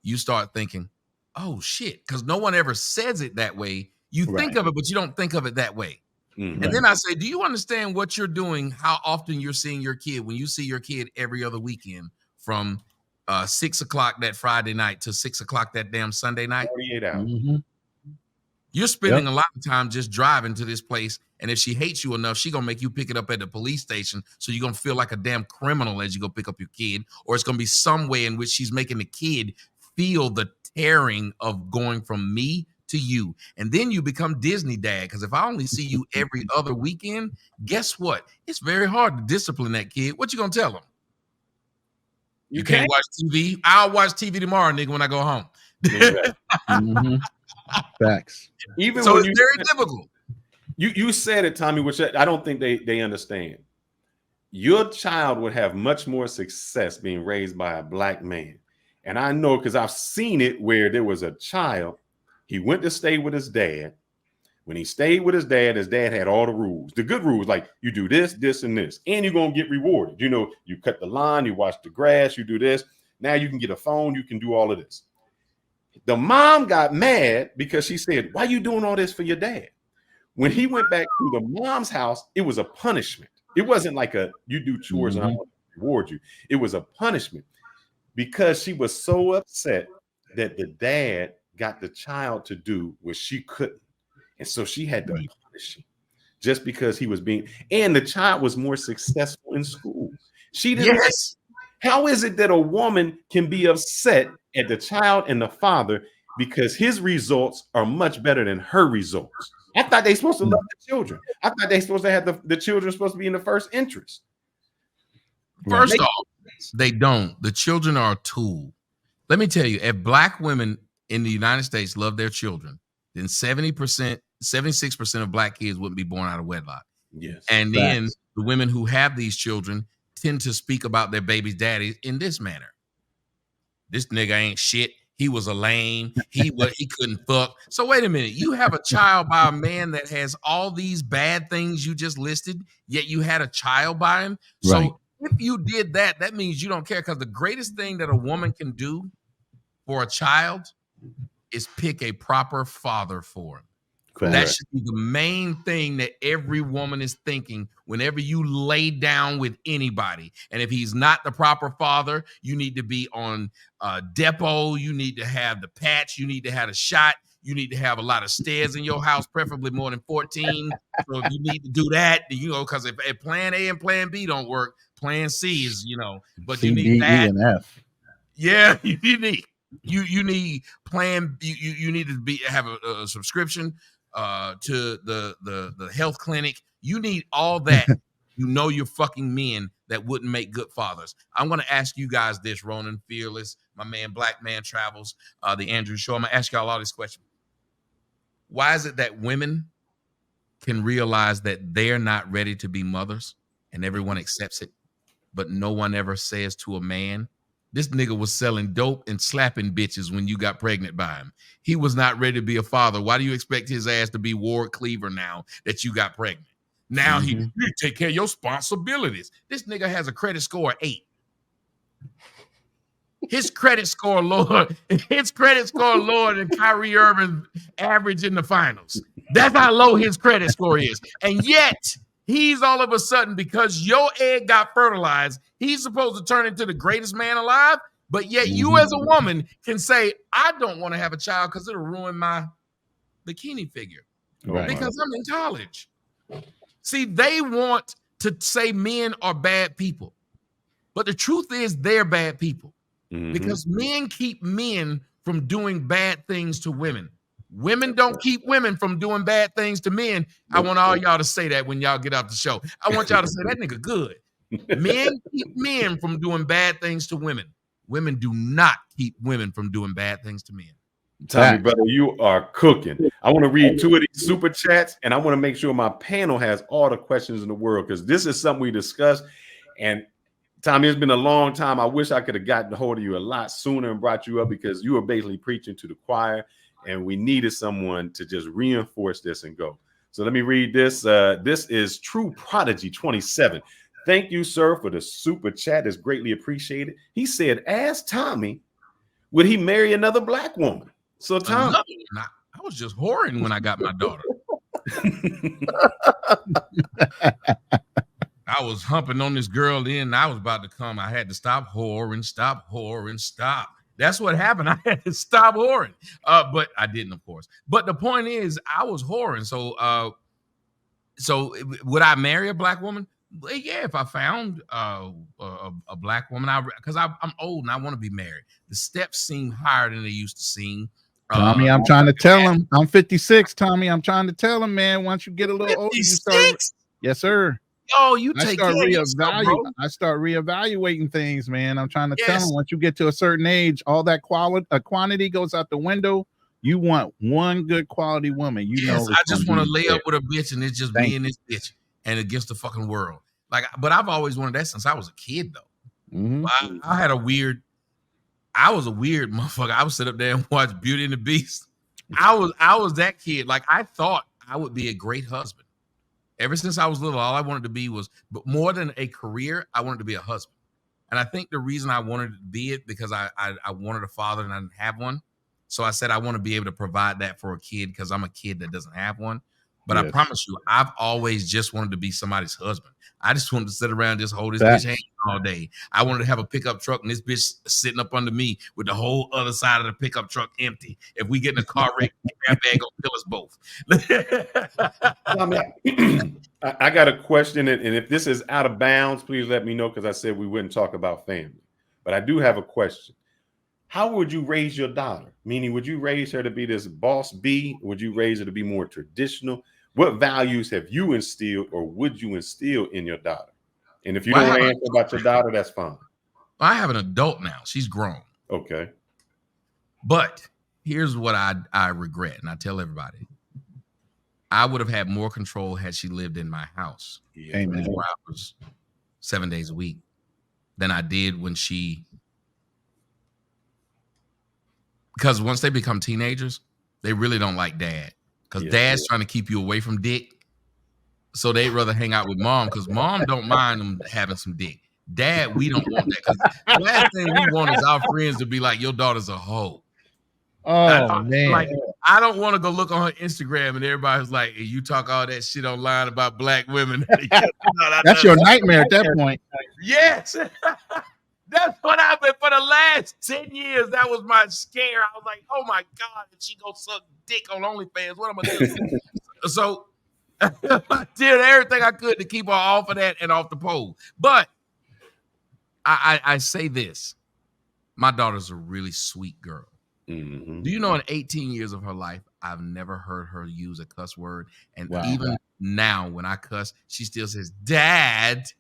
you start thinking, oh shit, because no one ever says it that way. You think of it, but you don't think of it that way. And then I say, do you understand what you're doing? How often you're seeing your kid when you see your kid every other weekend from 6 o'clock that Friday night to 6 o'clock that damn Sunday night? 48 hours. You're spending a lot of time just driving to this place. And if she hates you enough, she's going to make you pick it up at the police station. So you're going to feel like a damn criminal as you go pick up your kid. Or it's going to be some way in which she's making the kid feel the tearing of going from me to you. And then you become Disney dad. Because if I only see you every other weekend, guess what? It's very hard to discipline that kid. What you going to tell him? You can't watch TV? I'll watch TV tomorrow, nigga, when I go home. Facts. Even so when it's very difficult. You said it, Tommy, which I don't think they understand. Your child would have much more success being raised by a black man. And I know because I've seen it where there was a child, he went to stay with his dad. When he stayed with his dad had all the rules, the good rules, like you do this, this, and this, and you're going to get rewarded. You know, you cut the lawn, you watch the grass, you do this. Now you can get a phone, you can do all of this. The mom got mad because she said, why are you doing all this for your dad? When he went back to the mom's house, it was a punishment. It wasn't like you do chores and I want to reward you. It was a punishment because she was so upset that the dad got the child to do what she couldn't. And so she had to punish him just because he was and the child was more successful in school. She didn't. Yes. How is it that a woman can be upset at the child and the father because his results are much better than her results? I thought they supposed to love the children. I thought they supposed to have the children supposed to be in the first interest. First off, they don't. The children are a tool. Let me tell you, if black women in the United States love their children, then 76% of black kids wouldn't be born out of wedlock. Yes. And then the women who have these children tend to speak about their baby's daddy in this manner. This nigga ain't shit. He was a lame. He couldn't fuck. So wait a minute. You have a child by a man that has all these bad things you just listed, yet you had a child by him. So if you did that, that means you don't care, because the greatest thing that a woman can do for a child is pick a proper father for him. Correct. That should be the main thing that every woman is thinking whenever you lay down with anybody. And if he's not the proper father, you need to be on depot. You need to have the patch. You need to have a shot. You need to have a lot of stairs in your house, preferably more than 14. So if you need to do that, because if plan A and plan B don't work, plan C is, but C, you need D, that. E, and F. Yeah, you need plan. You need to have a subscription to the health clinic. You need all that. You're fucking men that wouldn't make good fathers. I'm going to ask you guys this, Ronan Fearless, my man, Black Man Travels, the Andrew Show. I'm going to ask y'all all these questions. Why is it that women can realize that they're not ready to be mothers and everyone accepts it, but no one ever says to a man, this nigga was selling dope and slapping bitches when you got pregnant by him. He was not ready to be a father. Why do you expect his ass to be Ward Cleaver now that you got pregnant? Now you take care of your responsibilities. This nigga has a credit score of 8. His credit score lower than Kyrie Irving's average in the finals. That's how low his credit score is. And yet, he's all of a sudden, because your egg got fertilized, he's supposed to turn into the greatest man alive. But yet you as a woman can say, I don't want to have a child because it'll ruin my bikini figure. Right. Because I'm in college. See, they want to say men are bad people. But the truth is they're bad people. Because men keep men from doing bad things to women. Women don't keep women from doing bad things to men. I want all y'all to say that when y'all get out the show. I want y'all to say that nigga good. Men keep men from doing bad things to women. Women do not keep women from doing bad things to men. Tommy, brother, you are cooking. I want to read 2 of these super chats, and I want to make sure my panel has all the questions in the world, because this is something we discussed. And Tommy, it's been a long time. I wish I could have gotten a hold of you a lot sooner and brought you up, because you were basically preaching to the choir, and we needed someone to just reinforce this and go. So let me read this. This is True Prodigy 27. Thank you, sir, for the super chat. It's greatly appreciated. He said, ask Tommy, would he marry another black woman? So Tommy, I was just whoring when I got my daughter. I was humping on this girl then. I was about to come. I had to stop whoring, stop. That's what happened. I had to stop whoring. But I didn't, of course. But the point is, I was whoring. So would I marry a black woman? Yeah, if I found a black woman, because I'm old and I want to be married. The steps seem higher than they used to seem. Tommy, I'm trying to tell him. I'm 56, Tommy. I'm trying to tell him, man. Once you get a little older, you start. Yes, sir. Oh, you take care of yourself, bro. I start reevaluating things, man. I'm trying to tell him, once you get to a certain age, all that quantity goes out the window. You want one good quality woman. You know, I just want to lay up with a bitch, and it's just me and this bitch, and against the fucking world. But I've always wanted that since I was a kid, though. Mm-hmm. I was a weird motherfucker. I would sit up there and watch Beauty and the Beast. I was that kid. Like, I thought I would be a great husband. Ever since I was little, all I wanted to be was, but more than a career, I wanted to be a husband. And I think the reason I wanted to be it, because I wanted a father and I didn't have one. So I said I want to be able to provide that for a kid, because I'm a kid that doesn't have one. But I promise you, I've always just wanted to be somebody's husband. I just wanted to sit around and just hold this bitch hand all day. I wanted to have a pickup truck and this bitch sitting up under me with the whole other side of the pickup truck empty. If we get in a car wreck, that bag gonna kill us both. I got a question, and if this is out of bounds, please let me know, because I said we wouldn't talk about family. But I do have a question. How would you raise your daughter? Meaning, would you raise her to be this boss bee? Would you raise her to be more traditional? What values have you instilled, or would you instill in your daughter? And if you don't want to answer about your daughter, that's fine. I have an adult now. She's grown. Okay. But here's what I regret, and I tell everybody. I would have had more control had she lived in my house 24 hours, 7 days a week, than I did when she... Because once they become teenagers, they really don't like dad. Because dad's trying to keep you away from dick. So they'd rather hang out with mom, because mom don't mind them having some dick. Dad, we don't want that. Because the last thing we want is our friends to be like, your daughter's a hoe. Oh, man. Like, I don't want to go look on her Instagram and everybody's like, hey, you talk all that shit online about black women. That's your nightmare at that point. Yes. That's what I've been for the last 10 years. That was my scare. I was like, oh my God, if she go suck dick on OnlyFans, what am I going to do? So I did everything I could to keep her off of that and off the pole. But I say this. My daughter's a really sweet girl. Mm-hmm. Do you know in 18 years of her life, I've never heard her use a cuss word. And even now when I cuss, she still says, Dad.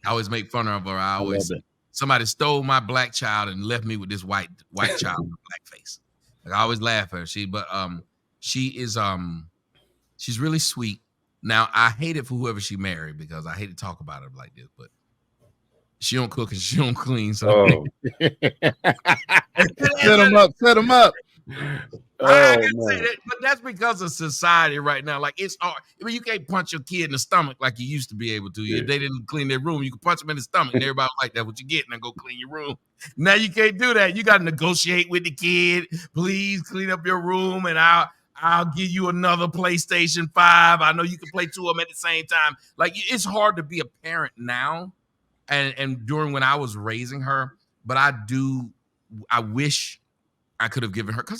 I always make fun of her. I always somebody stole my black child and left me with this white child with a black face. Like, I always laugh at her. She's really sweet. Now, I hate it for whoever she married, because I hate to talk about her like this, but she don't cook and she don't clean. So set them up. I can say that, but that's because of society right now. Like, it's hard. I mean, you can't punch your kid in the stomach like you used to be able to. If they didn't clean their room, you could punch them in the stomach, and everybody like, that's what you get, and then go clean your room. Now you can't do that. You got to negotiate with the kid. Please clean up your room, and I'll give you another PlayStation 5. I know you can play two of them at the same time. Like, it's hard to be a parent now, and during when I was raising her. But I wish I could have given her, because